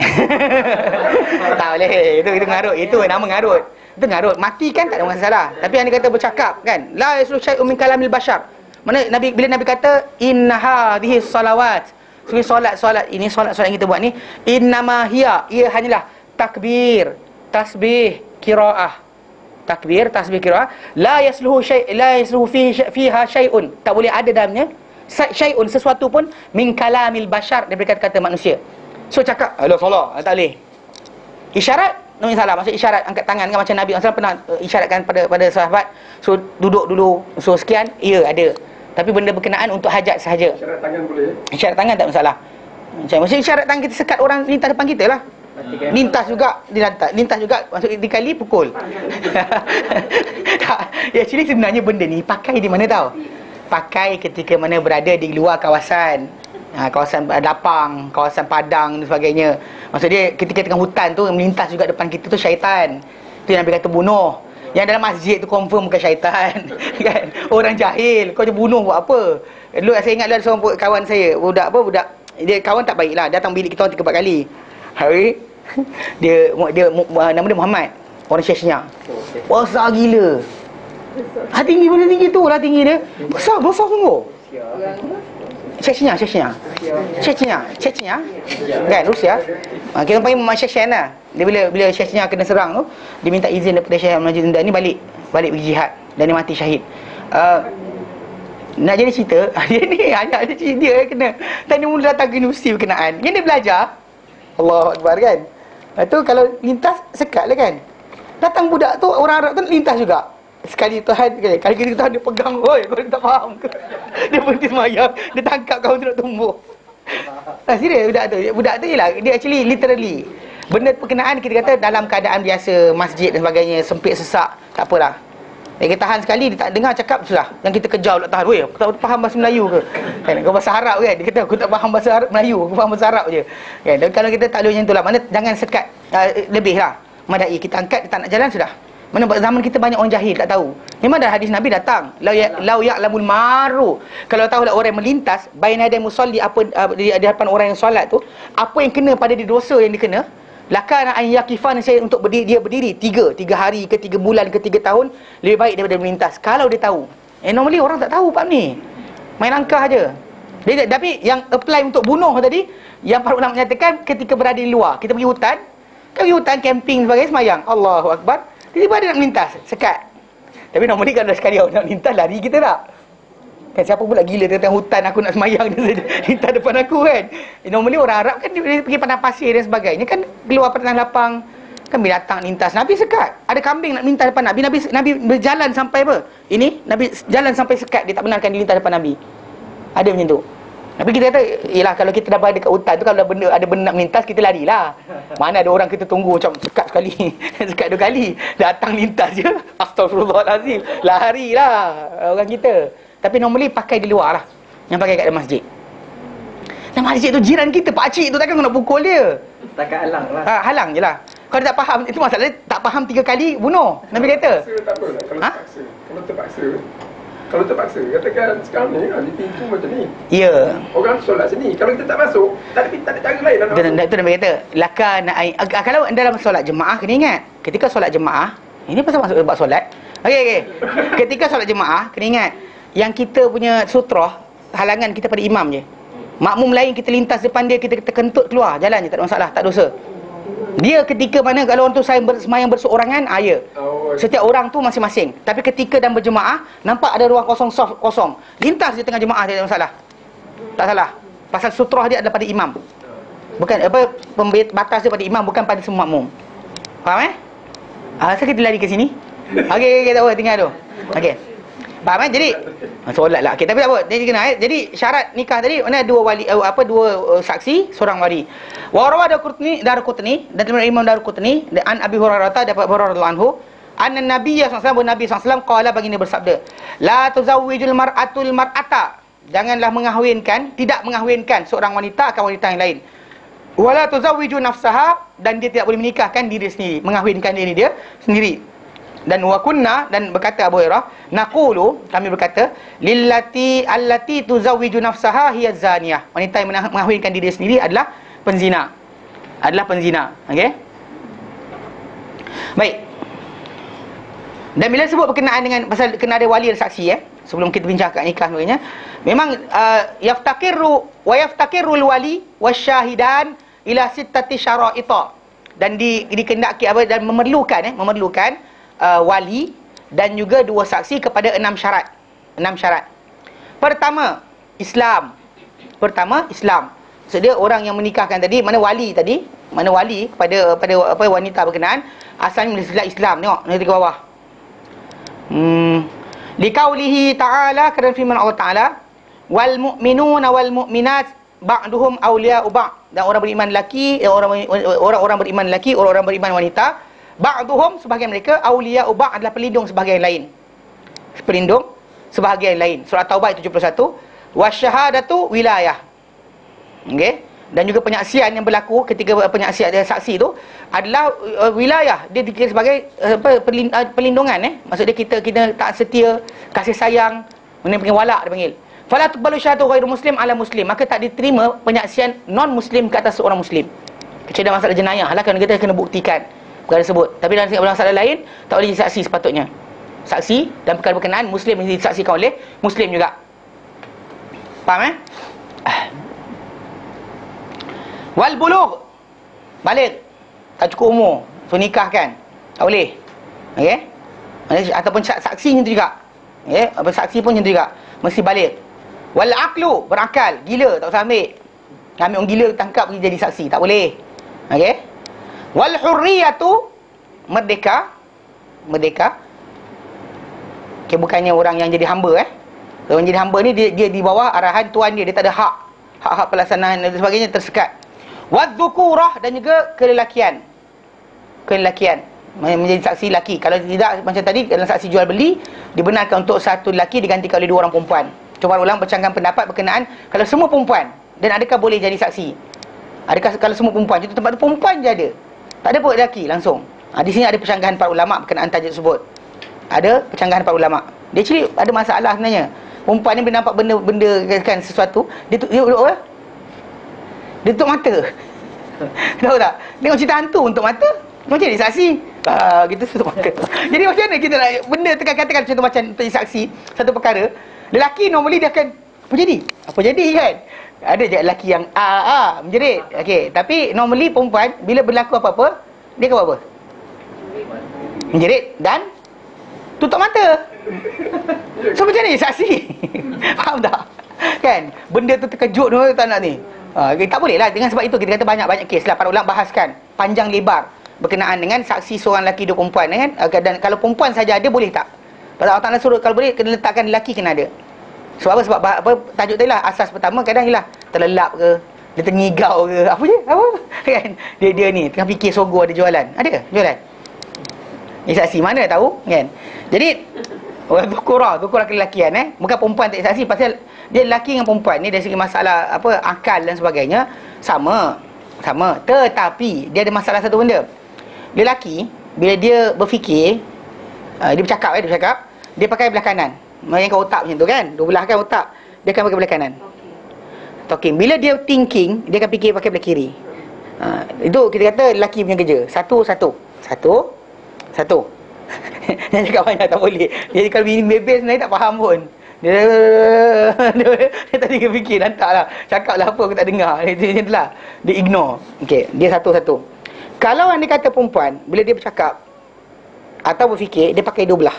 Tak boleh. Itu ngarut. Itu nama ngarut. Itu ngarut. Mati kan tak ada masalah. Tapi yang dia kata bercakap kan, la yaslu syai'un min kalamil bashar. Mana bila Nabi kata inna hadhihi salawat, solat ini, solat yang kita buat ni, innama hiya, ia hanyalah takbir, tasbih, qiraah. Takbir, tasbih, qiraah. La yasluhu fiha syai'un. Tak boleh ada dalamnya syai'un, sesuatu pun, min kalamil bashar, daripada kata manusia. So cakap, hello solat, tak boleh. Isyarat, no salah. Maksud isyarat angkat tangan kan, macam Nabi SAW pernah isyaratkan pada sahabat, so duduk dulu, so sekian, ya ada. Tapi benda berkenaan untuk hajat sahaja. Isyarat tangan boleh? Isyarat tangan tak masalah. Maksudnya isyarat tangan kita sekat orang lintas depan kita lah. Lintas juga, maksud dikali pukul. Tak, actually sebenarnya benda ni pakai di mana tau? Pakai ketika mana berada di luar kawasan, kawasan lapang, kawasan padang dan sebagainya. Maksud dia ketika tengah hutan tu, melintas juga depan kita tu syaitan. Tu yang Nabi kata bunuh. Yang dalam masjid tu confirm bukan syaitan. Kan? Orang jahil, kau je bunuh buat apa? Dulu saya ingat ada seorang kawan saya, budak dia kawan tak baik lah, datang bilik kita 3-4 kali. Hari dia nama dia Muhammad, orang Chechnya. Besar gila. Tinggi benda tinggi tu lah, tinggi dia. Besar sungguh. Chechnya kan, Rusia. Kita panggil Muhammad Chechen lah. Dia bila Chechnya kena serang tu, dia minta izin daripada Syekh Majid Zindani ni balik pergi jihad, dan dia mati syahid. Nak jadi cerita, dia ni hanya ada cerita dia kena. Tadi mula datang ke universiti berkenaan, dia belajar. Allahu Akbar kan. Lepas tu kalau lintas sekat lah kan. Datang budak tu, orang Arab tu lintas juga. Sekali Tuhan, kali Tuhan dia pegang, oi, kau tak faham ke? Dia berhenti semayang, dia tangkap kau tu nak tumbuh. Serius budak tu ialah, dia actually literally benda berkenaan kita kata dalam keadaan biasa, masjid dan sebagainya, sempit sesak, tak apalah. Dia tahan sekali, dia tak dengar cakap sudah. Yang kita kejar pula tahan, weh, aku tak faham bahasa Melayu ke? Kan, kau bahasa Arab kan? Dia kata aku tak faham bahasa Melayu, aku faham bahasa Arab je. Kan, dan kalau kita tak boleh macam itulah, mana jangan sekat lebih lah. Madai kita angkat, dia tak nak jalan sudah. Mana zaman kita banyak orang jahil, tak tahu. Memang dah hadis Nabi datang, lau ya'lamul maru. Kalau tahulah orang yang melintas baina yaday musalli, apa di hadapan orang yang solat tu, apa yang kena pada dia, dosa yang dikena, lakana an yakifan, saya untuk dia berdiri 3 hari ke 3 bulan ke 3 tahun lebih baik daripada melintas. Kalau dia tahu Normally orang tak tahu bab ni. Main langkah aje. Tapi yang apply untuk bunuh tadi, yang para ulama menyatakan ketika berada di luar, kita pergi hutan, camping sebagainya, semayang, Allahu Akbar, tiba-tiba ada nak melintas, sekat. Tapi normally kalau sekali orang nak melintas, lari kita tak? Kan siapa pula gila tengah hutan aku nak semayang dia melintas depan aku kan? Normally orang Arab kan dia pergi padang pasir dan sebagainya, kan keluar padang lapang, kan binatang lintas. Nabi sekat. Ada kambing nak melintas depan Nabi. Nabi berjalan sampai apa? Nabi jalan sampai sekat, dia tak benarkan dia lintas depan Nabi. Ada macam tu. Tapi kita kata, yelah kalau kita dah berada dekat hutan tu, kalau ada benda nak melintas, kita larilah. Mana ada orang kita tunggu macam sekat sekali, sekat 2 kali, datang lintas je, astagfirullahalazim, larilah orang kita. Tapi normally pakai di luar lah, yang pakai kat dalam masjid. Dan masjid tu jiran kita, pakcik tu, takkan kau nak pukul dia? Takat halang lah. Halang je lah. Kalau dia tak faham, itu masalahnya, tak faham 3 kali, bunuh. Nabi kata. Tak apa lah, kalau terpaksa, katakan sekarang ni di pintu macam ni. Ya. Orang solat sini. Kalau kita tak masuk, tak ada cara lain nak masuk. Itu Nabi kata, kalau dalam solat jemaah, kena ingat, ketika solat jemaah, ini pasal masuk bab solat. Okey. Ketika solat jemaah, kena ingat, yang kita punya sutrah, halangan kita pada imam je. Makmum lain kita lintas depan dia, kita terkentut keluar, jalan je, tak ada masalah, tak dosa. Dia ketika mana kalau orang tu semayang berseorangan, ya. Setiap orang tu masing-masing. Tapi ketika dan berjemaah, nampak ada ruang kosong. Lintas di tengah jemaah, tak ada masalah. Tak salah. Pasal sutrah dia adalah pada imam. Bukan batas dia pada imam, bukan pada semua makmum. Faham asal kita lari ke sini? Okey, tak apa, tinggal tu. Okey. Faham Jadi solat lah. Okey, tapi tak apa. Jadi kena Jadi syarat nikah tadi mana dua saksi, seorang wali. Wa rawada Darqutni dan Imam Darqutni an Abi Hurairah dapat radhiyallahu anhu anna Nabiy sallallahu alaihi wasallam qala baginda bersabda, la tuzawwijul mar'atul mar'ata, janganlah tidak mengahwinkan seorang wanita akan wanita yang lain. Wala tuzawwiju nafsaha, dan dia tidak boleh menikahkan diri sendiri, mengahwinkan diri dia sendiri. Dan wa kunna, dan berkata Abu Hurairah, naqulu, kami berkata, allati tuzawwiju nafsaha hiya zaniyah, wanita yang mengahwinkan diri dia sendiri adalah penzina. Okey. Baik. Dan bila sebut berkenaan dengan pasal kena ada wali dan saksi, sebelum kita bincang kat nikah sebenarnya, memang yaftakirul wali wasyahidan ila sittati syara'ita, dan dikendaki dan memerlukan wali dan juga 2 saksi kepada 6 syarat. Pertama Islam. So, dia orang yang menikahkan tadi, mana wali kepada wanita berkenaan, asalnya dari Islam. Tengok nanti ke bawah. Liqaulihi ta'ala, kerana firman Allah Ta'ala, wal mu'minuna wal mu'minat ba'duhum awliya'u ba'd, dan orang beriman lelaki, orang beriman lelaki, orang beriman wanita, ba'duhum, sebahagian mereka, awliya'u ba'd, adalah pelindung sebahagian lain. Surah Taubah 71. Wasyahadatu wilayah. Okey. Dan juga penyaksian yang berlaku ketika penyaksian saksi itu adalah wilayah. Dia dikira sebagai perlindungan. Maksud dia kita tak setia, kasih sayang, mana panggil walak dia panggil. Fala tuqbalu syahadatu ghairu muslim ala muslim, maka tak diterima penyaksian non muslim ke atas seorang muslim. Kecuali dalam masalah jenayah lah, kan kita kena buktikan perkara tersebut. Tapi dalam masalah lain tak boleh jadi saksi sepatutnya. Saksi dan perkara berkenaan muslim yang disaksikan oleh muslim juga. Faham Wal bulugh, balik, tak cukup umur, so nikahkan, tak boleh. Okey. Ataupun saksi macam tu juga. Saksi pun macam tu juga, mesti balik. Wal aqlu, berakal, gila tak usah ambil orang gila tangkap pergi jadi saksi, tak boleh. Okey. Wal hurriyatu, merdeka. Okey, bukannya orang yang jadi hamba. Orang jadi hamba ni dia di bawah arahan tuan dia tak ada hak pelaksanaan dan sebagainya, tersekat. Wadzukurah, dan juga kelelakian, menjadi saksi laki. Kalau tidak macam tadi, dalam saksi jual beli, dibenarkan untuk satu lelaki digantikan oleh 2 orang perempuan. Cuma ulama bercanggang pendapat berkenaan kalau semua perempuan, dan adakah boleh jadi saksi? Adakah kalau semua perempuan, itu tempat tu perempuan je ada, tak ada pun lelaki langsung. Di sini ada percanggahan para ulama berkenaan tajuk tersebut. Ada percanggahan para ulama. Dia actually ada masalah sebenarnya. Perempuan ni bila nampak benda kan sesuatu, dia tutup mata. Tahu tak? Tengok cerita hantu untuk mata. Macam ni saksi. Gitu tutup mata. Jadi macam mana kita nak benda katakan contoh macam untuk saksi satu perkara, lelaki normally dia akan apa jadi kan? Ada je lelaki yang menjerit. Okey, tapi normally perempuan bila berlaku apa-apa, dia akan buat apa? Menjerit dan tutup mata. So macam ni saksi. Faham tak? Kan? Benda tu terkejut tu tak nak ni. Tak boleh lah. Dengan sebab itu kita kata banyak-banyak kes lah. Para ulama bahaskan panjang lebar berkenaan dengan saksi seorang lelaki dua perempuan kan? Dan kalau perempuan saja ada boleh tak? Pasal Allah Ta'ala suruh kalau boleh kena letakkan lelaki kena ada. Sebab apa? Sebab apa tajuk tadi lah. Asas pertama kadang ialah terlelap ke, dia terngigau ke, apa je? Apa? Kan? Dia ni tengah fikir Sogo ada jualan. Ada jualan? Ni saksi mana tahu kan? Jadi Zukurah kelelakian bukan perempuan tak saksi, pasal dia lelaki dengan perempuan ni dari segi masalah apa akal dan sebagainya sama, tetapi dia ada masalah satu benda. Lelaki bila dia berfikir, dia bercakap dia pakai belah kanan, mainkan otak macam tu kan, dua belah kan otak, dia akan pakai belah kanan. Talking. Bila dia thinking, dia akan fikir pakai belah kiri. Itu kita kata lelaki punya kerja. Satu. Yang cakap banyak tak boleh. Jadi kalau bini bebel sebenarnya tak faham pun. Dia tadi dia fikir lantaklah. Cakaplah apa aku tak dengar. Dia macam itulah. Dia ignore. Okey, dia satu. Kalau anda kata perempuan bila dia bercakap atau berfikir, dia pakai dua belah.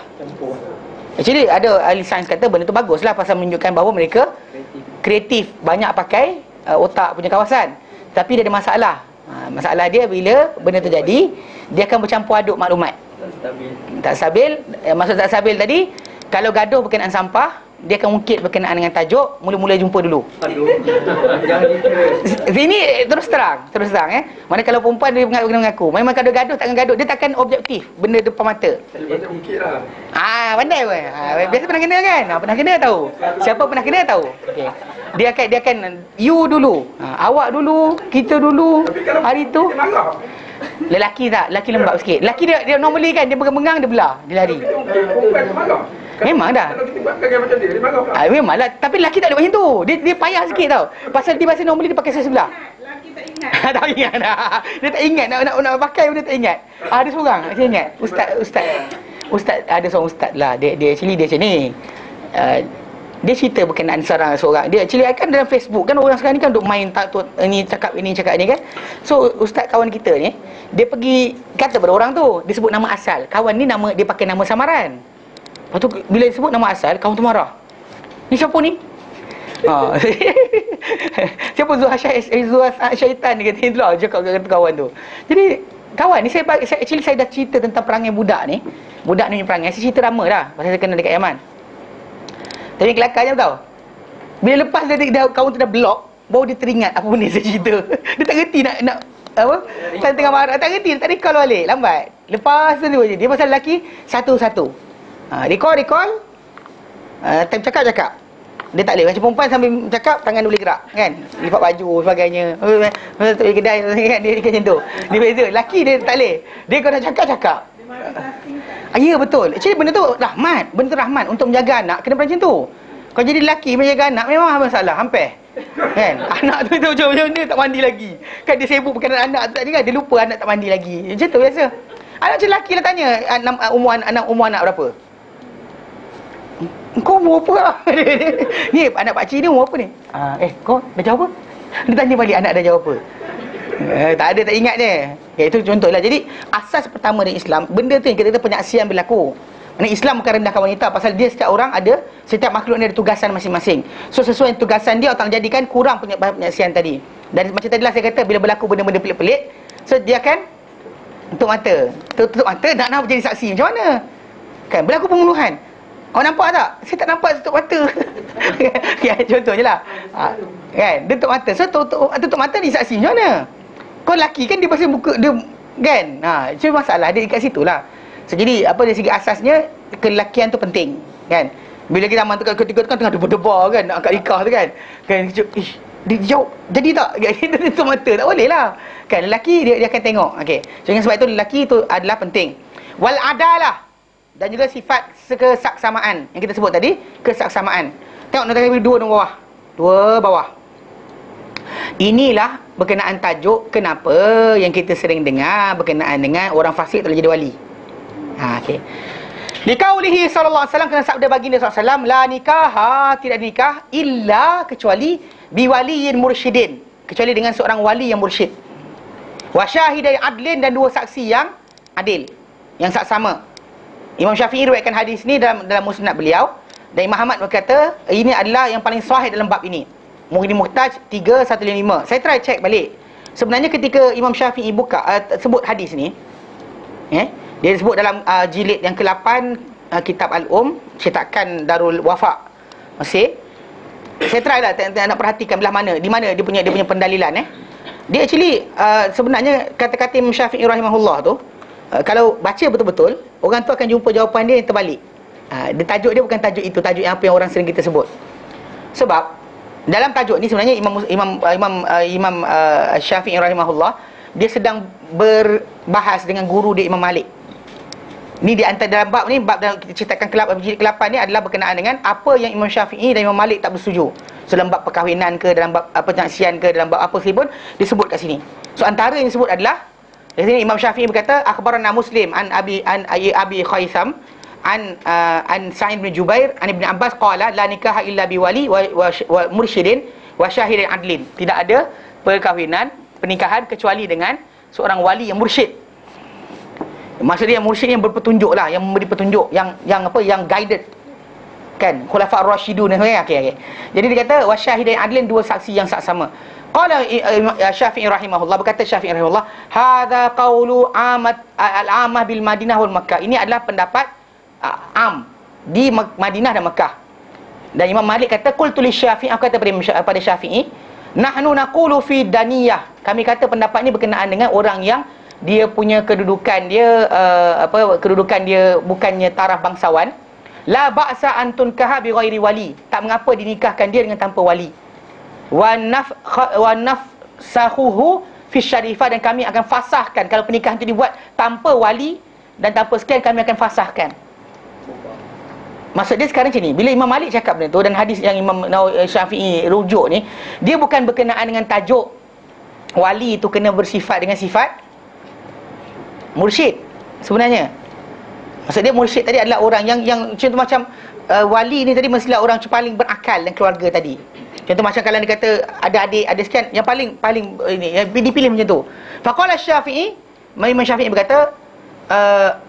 Actually ada ahli sains kata benda tu baguslah pasal menunjukkan bahawa mereka kreatif, banyak pakai otak punya kawasan. Tapi dia ada masalah. Masalah dia bila benda tu jadi, dia akan bercampur aduk maklumat. Tak stabil. Maksud tak stabil tadi, kalau gaduh berkenaan sampah, dia akan ungkit berkenaan dengan tajuk mula-mula jumpa dulu. Sini terus terang Mana kalau perempuan dia mengaku memang kalau gaduh takkan gaduh, dia takkan objektif benda depan mata. Pandai pun. Biasa pernah kena kan? Pernah kena tahu. Siapa pernah kena tahu. Okey. Dia akan you dulu, awak dulu, kita dulu. Hari tu lelaki lembab sikit. Lelaki dia normally kan, dia bengang dia belah, dia lari. Memang dah. Kalau kita buat pegang macam dia marah pula. Memang lah. Tapi lelaki tak ada macam tu. Dia payah sikit tau. Pasal dia biasa normally dia pakai sebelah. Lelaki tak ingat. Tak ingat dah. Dia tak ingat nak pakai pun dia tak ingat. Ada seorang saya ingat. Ustaz ada seorang ustaz lah. Dia actually dia macam ni. Dia cerita berkenaan seorang. Dia actually kan dalam Facebook kan, orang sekarang ni kan duk main ni cakap ni kan. So ustaz kawan kita ni, dia pergi kata pada orang tu, dia sebut nama asal. Kawan ni dia pakai nama samaran. Lepas tu bila disebut nama asal, kawan tu marah. Ni siapa ni? Siapa Zuhar Syaitan ni kata itulah, cakap kata kawan tu. Jadi kawan ni saya dah cerita tentang perangai budak ni. Budak ni punya perangai saya cerita lama dah, pasal saya kena dekat Yaman. Tapi kelakarnya tahu. Bila lepas dia kawan tu dah block, baru dia teringat apa benda saya cerita. Dia tak reti nak apa? Saya tengah marah, tak reti, tak recall balik, lambat. Lepas tu dia pasal lelaki satu-satu. Recall time cakap dia tak boleh. Macam perempuan sambil cakap tangan dia boleh gerak kan, lipat baju sebagainya, tak boleh kedai kan, dia macam tu. Dia beza. Lelaki dia tak boleh, dia kalau nak cakap ya betul. Actually benda tu rahmat untuk menjaga anak, kena macam tu. Kalau jadi lelaki menjaga anak memang ada masalah hampir kan. Anak tu macam mana tak mandi lagi kan, dia sibuk berkenaan anak tu tadi kan, dia lupa anak tak mandi lagi. Macam tu biasa. Anak macam lelaki lah tanya umur anak berapa. Kau umur apa lah? Ni anak pakcik ni umur apa ni? Kau dah jawab apa? Dia tanya balik anak dah jawab apa. Tak ada, tak ingat dia. Itu contohlah. Jadi asas pertama dari Islam, benda tu yang kita kata penyaksian berlaku. Maksudnya Islam bukan rendahkan wanita, pasal dia setiap orang ada, setiap makhluk ni ada tugasan masing-masing. So sesuai tugasan dia, Allah jadikan kurang penyaksian tadi. Dan macam tadilah saya kata, bila berlaku benda-benda pelik-pelik, so dia akan tutup mata nak jadi saksi. Macam mana? Kan berlaku pembunuhan. Awak nampak tak? Saya tak nampak tutup mata. Contoh je lah. Kan? Dia tutup mata. So tutup mata ni saksi macam mana? Kau lelaki kan, dia pasti buka dia kan. Cuma masalah dia dekat situ lah. So jadi apa dari segi asasnya, kelelakian tu penting kan. Bila kita zaman tu ketika tu kan tengah debar-debar kan, nak angkat nikah tu kan. Dia jawab jadi tak? Dia tutup mata. Tak boleh lah. Kan lelaki dia akan tengok. Okey. So dengan sebab itu lelaki tu adalah penting. Wal adalah. Dan juga sifat kesaksamaan yang kita sebut tadi, kesaksamaan. Tengok nombor 2 nombor bawah. 2 bawah. Inilah berkenaan tajuk kenapa yang kita sering dengar berkenaan dengan orang fasik tak boleh jadi wali. Okey. Liqaulihi sallallahu alaihi wasallam, kerana sabda baginda sallallahu alaihi wasallam, la nikaha, tidak nikah illa kecuali biwaliyin mursyidin, kecuali dengan seorang wali yang mursyid. Wa syahidai adlin, dan dua saksi yang adil, yang saksama. Imam Syafi'i riwayatkan hadis ni dalam musnad beliau, dan Imam Ahmad berkata ini adalah yang paling sahih dalam bab ini. Mughni Muhtaj 3155. Saya try check balik. Sebenarnya ketika Imam Syafi'i buka sebut hadis ni, dia sebut dalam jilid yang ke-8 kitab Al-Um, cetakan Darul Wafa Mesir. Saya try lah nak perhatikan belah mana, di mana dia punya pendalilan. Dia actually sebenarnya kata-kata Imam Syafi'i rahimahullah tu, kalau baca betul-betul, orang tu akan jumpa jawapan dia yang terbalik. Dia tajuk dia bukan tajuk itu, tajuk yang apa yang orang sering kita sebut. Sebab dalam tajuk ni sebenarnya Imam Syafi'i rahimahullah, dia sedang berbahas dengan guru dia Imam Malik. Ni di antara dalam bab ni, bab dalam cetakan jilid ke-8 ni adalah berkenaan dengan apa yang Imam Syafi'i dan Imam Malik tak bersetuju. So, dalam bab perkahwinan ke, dalam bab penyaksian ke, dalam bab apa sekalipun disebut kat sini. So antara yang disebut adalah di sini Imam Syafi'i berkata akhbarana Muslim an Abi Khaisam an Sa'id bin Jubair an Ibn Abbas qala la nikaha illa biwali wa mursyidin wa syahidin adlin. Tidak ada perkahwinan, pernikahan kecuali dengan seorang wali yang mursyid. Maksudnya mursyid yang berpetunjuk lah, yang memberi petunjuk, yang guided, kan, khulafa ar-rasyidun. Okey. Jadi dia kata wasyahidai adlin, dua saksi yang saksama. Qala Syafi'i rahimahullah, berkata Syafi'i rahimahullah, hadza qaulu al-amah bil Madinah wal Makkah. Ini adalah pendapat am di Madinah dan Makkah. Dan Imam Malik kata qultu li Syafi'i, aku kata pada Syafi'i, nahnu naqulu fi daniyah. Kami kata pendapat ini berkenaan dengan orang yang dia punya kedudukan dia kedudukan dia bukannya taraf bangsawan. La ba'sa an tunkaha bi ghairi wali. Tak mengapa dinikahkan dia dengan tanpa wali. Wa nafsahuhu fi syarifah, dan kami akan fasahkan kalau pernikahan itu dibuat tanpa wali dan tanpa sekian, kami akan fasahkan. Maksud dia sekarang macam ni, bila Imam Malik cakap benda tu, dan hadis yang Imam Syafi'i rujuk ni, dia bukan berkenaan dengan tajuk wali itu kena bersifat dengan sifat mursyid sebenarnya. Maksud dia mursyid tadi adalah orang yang contoh macam wali ni tadi mestilah orang paling berakal dan keluarga tadi. Contoh macam kalau dia kata ada adik, ada sekian, yang paling ini yang dipilih macam tu. Faqala Syafi'i, Imam Syafi'i berkata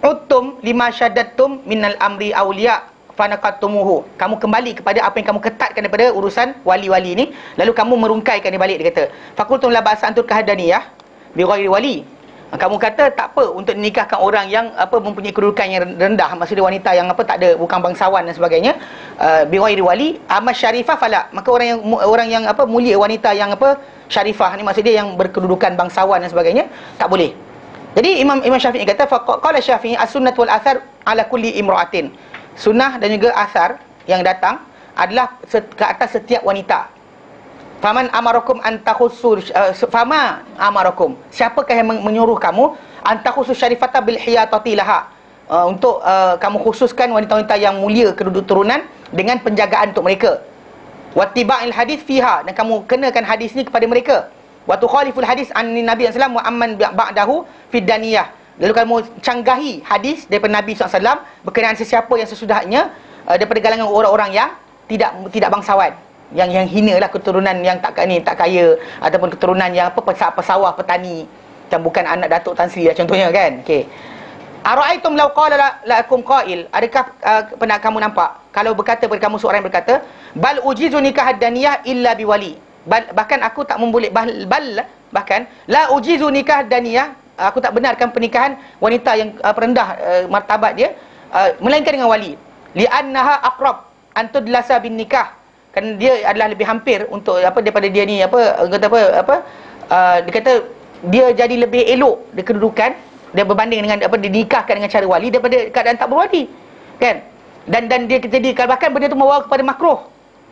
uttum lima syaddattum minal amri awliya fanaqatumuhu. Kamu kembali kepada apa yang kamu ketatkan daripada urusan wali-wali ni, lalu kamu merungkaikan dia balik. Dia kata faqultum la ba'sa antul kahadaniyah bi ghairi wali. Kamu kata tak apa untuk menikahkan orang yang mempunyai kedudukan yang rendah, maksudnya wanita yang tak ada, bukan bangsawan dan sebagainya, bi ghairi wali amma syarifah fala. Maka orang yang mulia, wanita yang syarifah ni maksudnya yang berkedudukan bangsawan dan sebagainya, tak boleh. Jadi Imam Syafi'i kata qala Syafi'i as-sunnah wal athar ala kulli imra'atin. Sunnah dan juga athar yang datang adalah ke atas setiap wanita. Faman amarakum an takhussu fama amarakum, siapakah yang menyuruh kamu an takhussu syarifata bil hiyatati laha, untuk kamu khususkan wanita-wanita yang mulia keturunan dengan penjagaan untuk mereka. Wattiba'il hadis fiha, dan kamu kenakan hadis ni kepada mereka. Wa tukhaliful hadis an Nabi sallallahu alaihi wasallam wa amman ba'dahu fid daniyah, lalu kamu canggahi hadis daripada Nabi SAW berkenaan sesiapa yang sesudahnya daripada kalangan orang-orang yang tidak bangsawan, yang hina lah, keturunan yang tak kaya, ataupun keturunan yang pesawah petani, macam bukan anak Datuk Tan Sri lah contohnya, kan. Okey. Ara'aitum law qala lakum qail, adakah pernah kamu nampak kalau berkata kepada kamu seorang yang berkata bal ujizu nikah daniyah illa biwali, bahkan aku tak memboleh bahkan la ujizu nikah daniyah, aku tak benarkan pernikahan wanita yang rendah martabat dia melainkan dengan wali, li'annaha aqrab an tudlasa bin nikah, kan dia adalah lebih hampir untuk daripada dia ni dia kata dia jadi lebih elok dia kedudukan dia berbanding dengan dinikahkan dengan cara wali daripada keadaan tak berwali, kan. Dan dia jadi bahkan benda tu membawa kepada makruh,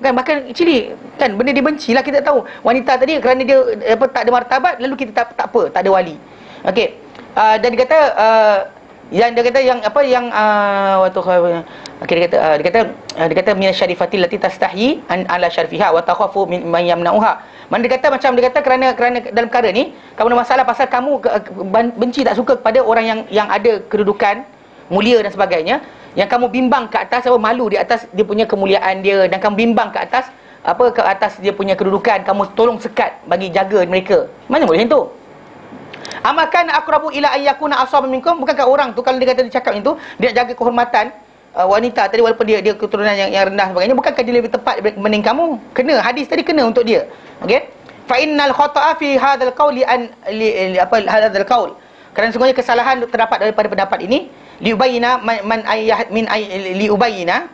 kan, bahkan actually kan benda dibenci lah. Kita tahu wanita tadi kerana dia tak ada martabat, lalu kita tak ada wali. Okey. Dan dia kata yang waktu Okey, dia kata min syarifatil lati tastahi an ala syarfiha wa takhafu min man yamna'uha. Mana dia kata kerana dalam perkara ni kamu ada masalah pasal kamu benci tak suka kepada orang yang ada kedudukan mulia dan sebagainya, yang kamu bimbang ke atas malu di atas dia punya kemuliaan dia, dan kamu bimbang ke atas ke atas dia punya kedudukan, kamu tolong sekat bagi jaga mereka. Mana boleh macam tu? Amakan aqrabu ila ayyakuna asaba minkum, bukankah orang tu kalau dia kata dia cakap itu dia nak jaga kehormatan wanita tadi walaupun dia keturunan yang rendah sebagainya, bukankah dia lebih tepat berbanding kamu? Kena hadis tadi kena untuk dia. Okey, fa innal khata'a fi hadzal qawli an hadzal qaul, kerana sungguhnya kesalahan terdapat daripada pendapat ini liubayina man liubayina,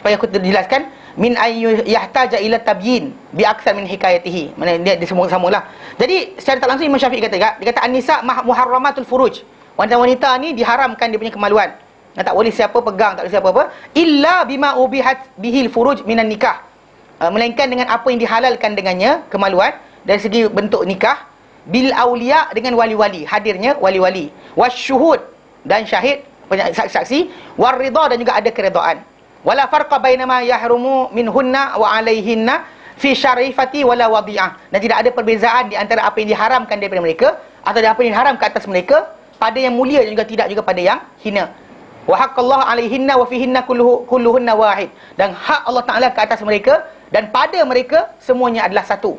supaya aku terjelaskan, min yahtaja ila tabyin bi aksar min hikayatihi. Mana dia semua samalah. Jadi secara tak langsung Imam Syafi'i kata an-nisa muharramatul furuj, wanita-wanita ni diharamkan dia punya kemaluan. Tak boleh siapa pegang, tak boleh siapa apa, illa bima ubihat bihil furuj minan nikah, melainkan dengan apa yang dihalalkan dengannya kemaluan dari segi bentuk nikah, bil auliya, dengan wali-wali, hadirnya wali-wali, wasyuhud, dan syahid, saksi-saksi, warida, dan juga ada keredaan. Wala farqa bainama yahrumu minhunna wa alaihinna fi syarifati wala wadi'ah, dan tidak ada perbezaan di antara apa yang diharamkan daripada mereka atau apa yang diharam ke atas mereka, pada yang mulia dan juga tidak juga pada yang hina. Wa haqqallahu alaihinna wa fihinna kulluhunna wahid, dan hak Allah Taala ke atas mereka dan pada mereka semuanya adalah satu.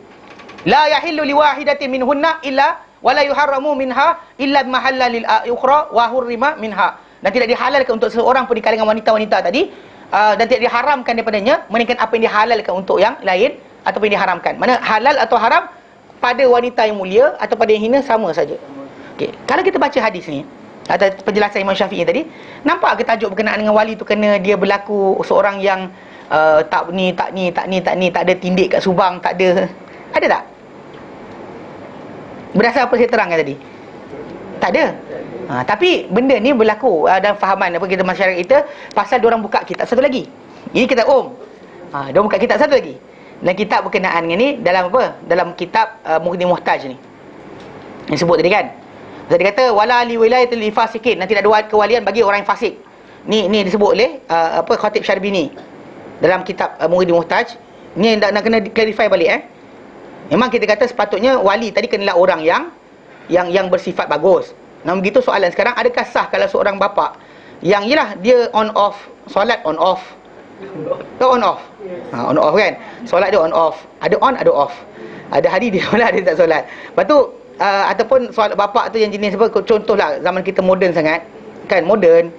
La yahillu liwahidatin minhunna illa wala yuharramu minha illa mahalla lil ukhra wa hurrima minha, dan tidak dihalalkan untuk seorang pun di kalangan wanita-wanita tadi, dan tidak diharamkan daripadanya melainkan apa yang dihalalkan untuk yang lain ataupun yang diharamkan. Mana halal atau haram pada wanita yang mulia atau pada yang hina sama saja. Okey, kalau kita baca hadis ni atau penjelasan Imam Syafi'i tadi, nampak ke tajuk berkenaan dengan wali tu kena dia berlaku seorang yang tak ada tindik kat Subang, tak ada tak? Berdasar apa saya terangkan tadi? Tak ada. Tapi benda ni berlaku dalam fahaman kita masyarakat kita, pasal diorang buka kitab satu lagi. Ini kitab diorang buka kitab satu lagi. Dan kitab berkenaan dengan ni dalam apa? Dalam kitab Mughni Muhtaj ni. Yang sebut tadi kan. Jadi dia kata wala li wilayatil fasikin, nanti ada kewalian bagi orang yang fasik. Ni disebut oleh Khatib Syarbini dalam kitab Mughni Muhtaj. Ni nak kena clarify balik Memang kita kata sepatutnya wali tadi kenalah orang yang bersifat bagus. Namun begitu soalan sekarang, adakah sah kalau seorang bapa yang ialah dia on off solat, on off on off kan, solat dia on off, ada on ada off, ada hari dia solat dia tak solat. Lepas tu ataupun solat bapa tu yang jenis apa, contohlah zaman kita moden sangat kan, moden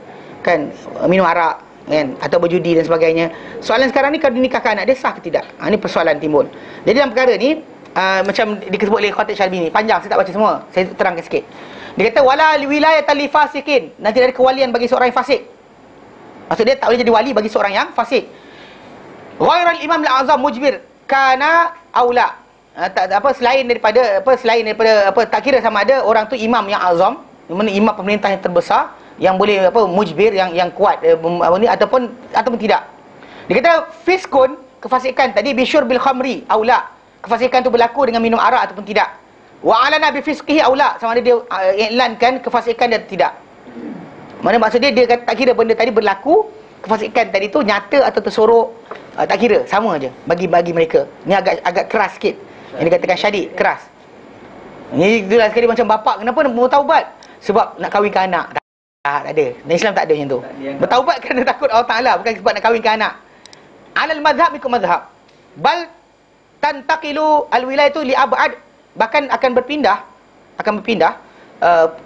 kan, minum arak kan, atau berjudi dan sebagainya. Soalan sekarang ni, kalau dinikahkan anak dia sah ke tidak? Ini persoalan timbul. Jadi dalam perkara ni macam disebut oleh Khatib Syarbini, panjang saya tak baca semua, saya terangkan sikit. Dia kata wala wilayatal fasikin, nanti ada kewalian bagi seorang yang fasik. Maksud dia tak boleh jadi wali bagi seorang yang fasik. Ghairal imam al-azam mujbir kana aula, selain daripada tak kira sama ada orang tu imam yang azam, mana imam pemerintah yang terbesar yang boleh mujbir, yang kuat ataupun tidak. Dia kata fiskun, kefasikan tadi, bisyur bil khamri aula, kefasikan tu berlaku dengan minum arak ataupun tidak. Wa alana bi fisqihi aula, sama ada dia iklankan kefasikan dia tidak. Mana maksud dia tak kira benda tadi berlaku, kefasikan tadi tu nyata atau tersorok, tak kira, sama aja bagi mereka. Ni agak keras sikit. Yang dikatakan syadid, keras. Ni jelas sekali macam bapak kenapa nak bertaubat? Sebab nak kahwinkan anak. Tak ada. Dan Islam tak ada macam tu. Bertaubat kerana takut Allah Ta'ala, bukan sebab nak kahwinkan anak. Alal madhab ikut madhab. Bal tantaqilu al-wilayah tu li ab'ad, bahkan akan berpindah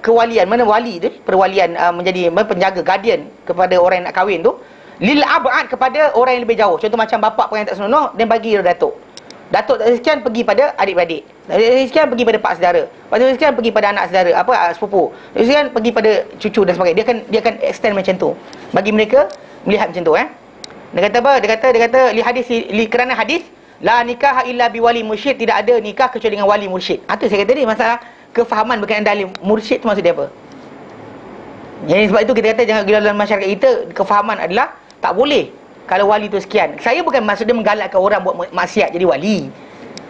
kewalian, mana wali tu, perwalian menjadi penjaga, guardian kepada orang yang nak kahwin tu, lil ab'ad, kepada orang yang lebih jauh. Contoh macam bapak pengen tak senonoh, dan bagi datuk tak sekian pergi pada adik-beradik, sekian pergi pada pak saudara, sekian pergi pada anak saudara, sepupu, sekian pergi pada cucu dan sebagainya. Dia akan extend macam tu bagi mereka melihat macam tu. Dia kata apa? Dia kata kerana hadis la nikah illa biwali mursyid, tidak ada nikah kecuali dengan wali mursyid. Itu saya kata tadi, masalah kefahaman berkenaan dalil mursyid tu maksud dia apa. Jadi sebab itu kita kata jangan dalam masyarakat kita kefahaman adalah tak boleh kalau wali tu sekian. Saya bukan maksud dia menggalakkan orang buat maksiat jadi wali,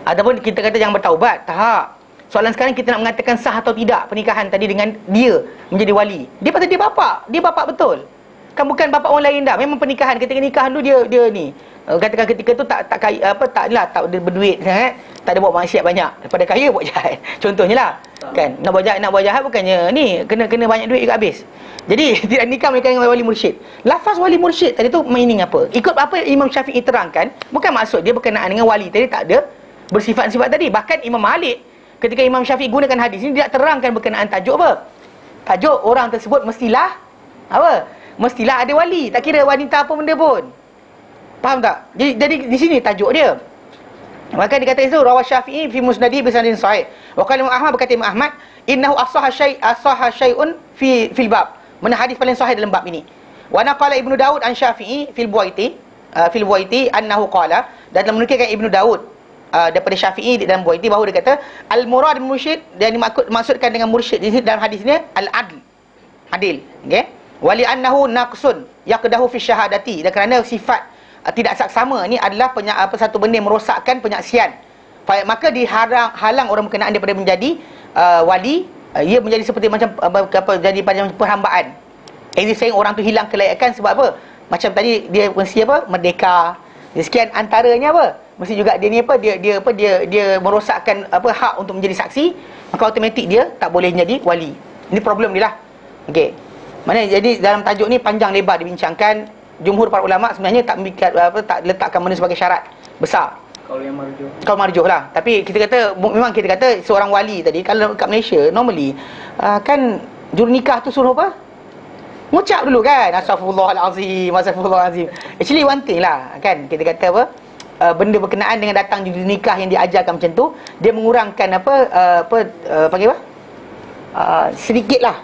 ataupun kita kata jangan bertaubat. Tak. Soalan sekarang kita nak mengatakan sah atau tidak pernikahan tadi dengan dia menjadi wali. Dia pasal dia bapak betul. Kan bukan bapa orang lain dah. Memang pernikahan, ketika nikah dulu dia ni. Katakan ketika tu tak kaya, tak ada berduit sangat, tak ada buat maksiat banyak. Daripada kaya buat jahat. Contohnya lah. Kan nak buat jahat bukannya ni kena banyak duit juga habis. Jadi tidak nikah mereka dengan wali mursyid. Lafaz wali mursyid tadi tu meaning apa? Ikut apa Imam Syafi'i terangkan, bukan maksud dia berkenaan dengan wali tadi, tak ada bersifat-sifat tadi. Bahkan Imam Malik ketika Imam Syafi'i gunakan hadis ni, dia terangkan berkenaan tajuk apa? Tajuk orang tersebut mestilah apa? Mestilah ada wali, tak kira wanita apa benda pun. Faham tak? Jadi di sini tajuk dia. Maka dikata itu rawah Syafi'i fi musnadi bi sanadin sahih. Wa qala Imam Ahmad, berkata Imam Ahmad, innahu asahha syai'un fil bab. Mana hadis paling sahih dalam bab ini. Wa naqala Ibnu Daud an Syafi'i fil Buaiti annahu qala, dan dalam menukilkan Ibnu Daud daripada Syafi'i dalam Buaiti bahawa dia kata al murad mursyid, dan dimaksudkan dengan mursyid di sini dalam hadis ni al adl, adil, okey. Wali annahu naqsun yaqdahu fi syahadati, dan kerana sifat tidak saksama ni adalah satu benda yang merosakkan penyaksian, maka halang orang berkenaan daripada menjadi wali. Ia menjadi seperti macam jadi macam perhambaan. Ini sayang orang tu hilang kelayakan sebab apa? Macam tadi dia mesti apa? Merdeka. Dia sekian antaranya apa? Mesti juga dia ni apa? Dia merosakkan hak untuk menjadi saksi, maka automatik dia tak boleh menjadi wali. Ini problem dia lah. Okey. Mana jadi dalam tajuk ni panjang lebar dibincangkan. Jumhur para ulama sebenarnya tak letakkan benda sebagai syarat besar. Kalau marjuh lah. Tapi memang kita kata seorang wali tadi, kalau kat Malaysia normally kan jurnikah tu suruh apa? Ngucap dulu kan, astaghfirullahalazim. Actually one thing lah kan, kita kata apa, benda berkenaan dengan datang jurnikah yang diajarkan macam tu, dia mengurangkan panggil apa? Sedikit lah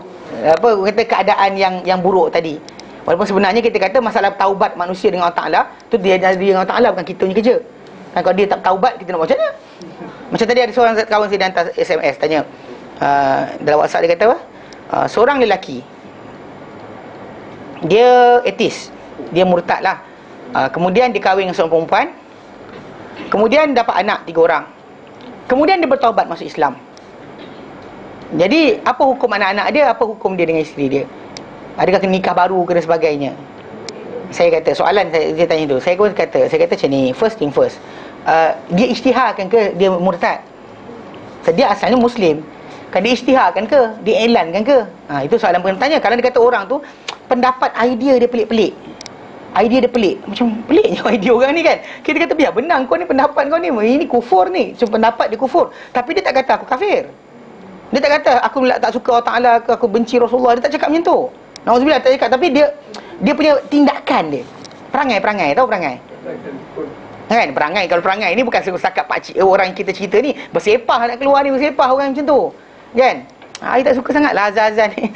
kata keadaan yang buruk tadi. Walaupun sebenarnya kita kata masalah taubat manusia dengan Allah Ta'ala tu dia dengan Allah Ta'ala, bukan kita punya kerja. Kan kalau dia tak taubat, kita nak buat macam mana? Macam tadi ada seorang kawan saya hantar SMS tanya dalam WhatsApp, dia kata apa? Seorang lelaki, dia etis, dia murtad lah. Kemudian dia kahwin dengan seorang perempuan, kemudian dapat anak 3 orang, kemudian dia bertaubat masuk Islam. Jadi apa hukum anak-anak dia? Apa hukum dia dengan isteri dia? Adakah kena nikah baru ke dan sebagainya? Saya kata, soalan saya tanya tu, saya kata macam ni, first thing first, dia isytiharkan ke dia murtad? So, dia asalnya Muslim, kan dia isytiharkan ke? Dia elankan ke? Itu soalan yang tanya. Kalau dia kata orang tu pendapat idea dia pelik-pelik, idea dia pelik, macam peliknya idea orang ni kan, kita kata biar benar kau ni, pendapat kau ni, ini kufur ni, cuma pendapat dia kufur. Tapi dia tak kata aku kafir, dia tak kata aku tak suka Allah Ta'ala ke aku benci Rasulullah, dia tak cakap macam tu. Nauzubillah, tak cakap. Tapi dia punya tindakan dia, perangai, tahu perangai? Kan perangai, kalau perangai ni bukan setakat pakcik orang kita cerita ni bersepah nak keluar ni, bersepah orang macam tu kan. Saya tak suka sangat lah azan ni.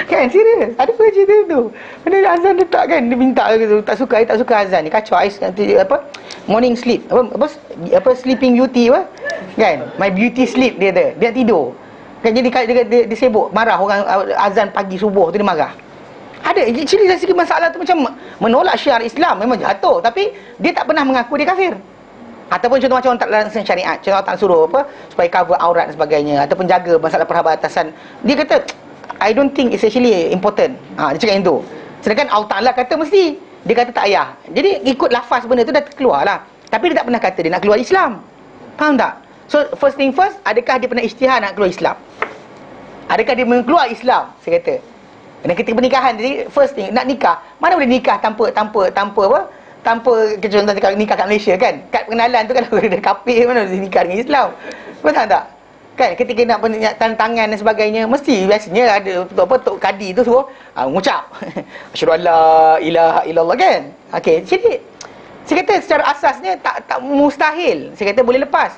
Kan serius, ada pun cerita tu. Benda azan letak kan, dia minta gitu, tak suka azan ni, kacau. Morning sleep, sleeping beauty kan, my beauty sleep dia tidur kan. Jadi dia sibuk marah orang azan pagi subuh tu, dia marah. Ada actually dari segi masalah tu macam menolak syiar Islam, memang jatuh, tapi dia tak pernah mengaku dia kafir. Ataupun contoh macam orang tak laksana syariat, contoh Allah tak suruh supaya cover aurat dan sebagainya, ataupun jaga masalah perhabatasan, dia kata I don't think it's actually important. Dia cakap yang tu. Sedangkan Allah Ta'ala kata mesti, dia kata tak payah. Jadi ikut lafaz benda tu dah keluar lah, tapi dia tak pernah kata dia nak keluar Islam. Faham tak? So first thing first, adakah dia pernah isytihar nak keluar Islam? Adakah dia keluar Islam? Saya kata. Dan ketika pernikahan, jadi first thing, nak nikah, mana boleh nikah tanpa contoh kalau nikah kat Malaysia kan, kad pengenalan tu kalau ada kafir, mana boleh nikah dengan Islam? Betul tak? Kan ketika nak tanda tangan dan sebagainya, mesti biasanya ada tok kadi tu suruh mengucap asyhadu alla ilaha illallah kan. Okey, jadi saya kata secara asasnya tak mustahil. Saya kata boleh lepas.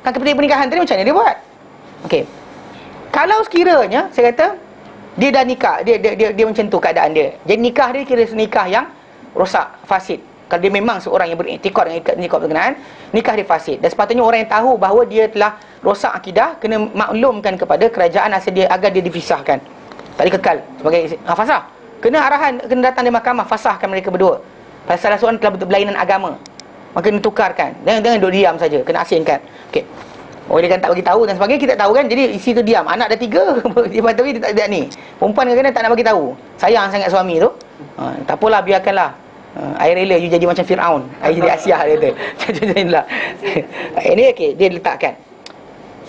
Kan ketika pernikahan tadi macam mana dia buat? Okey. Kalau sekiranya saya kata dia dah nikah, dia macam tu keadaan dia. Jadi nikah dia kira nikah yang rosak, fasid. Kalau dia memang seorang yang beriktikad dengan nikah berkenaan, nikah dia fasid. Dan sepatutnya orang yang tahu bahawa dia telah rosak akidah kena maklumkan kepada kerajaan agar dia dipisahkan. Tak dikekal sebagai fasah. Kena arahan, kena datang di mahkamah, fasahkan mereka berdua. Pasal salah seorang telah berlainan agama, maka kena tukarkan. Jangan duduk diam saja, kena asingkan. Okey. Dia kan tak bagi tahu dan sebagainya, kita tak tahu kan. Jadi isi tu diam. Anak dah 3 tapi dia tak ni. Perempuan kadang-kadang tak nak bagi tahu. Sayang sangat suami tu. Tak apalah, biarkanlah. I rela you jadi macam Firaun. I jadi Asia dia kata. Macam-macamlah. Ini okey, dia letakkan.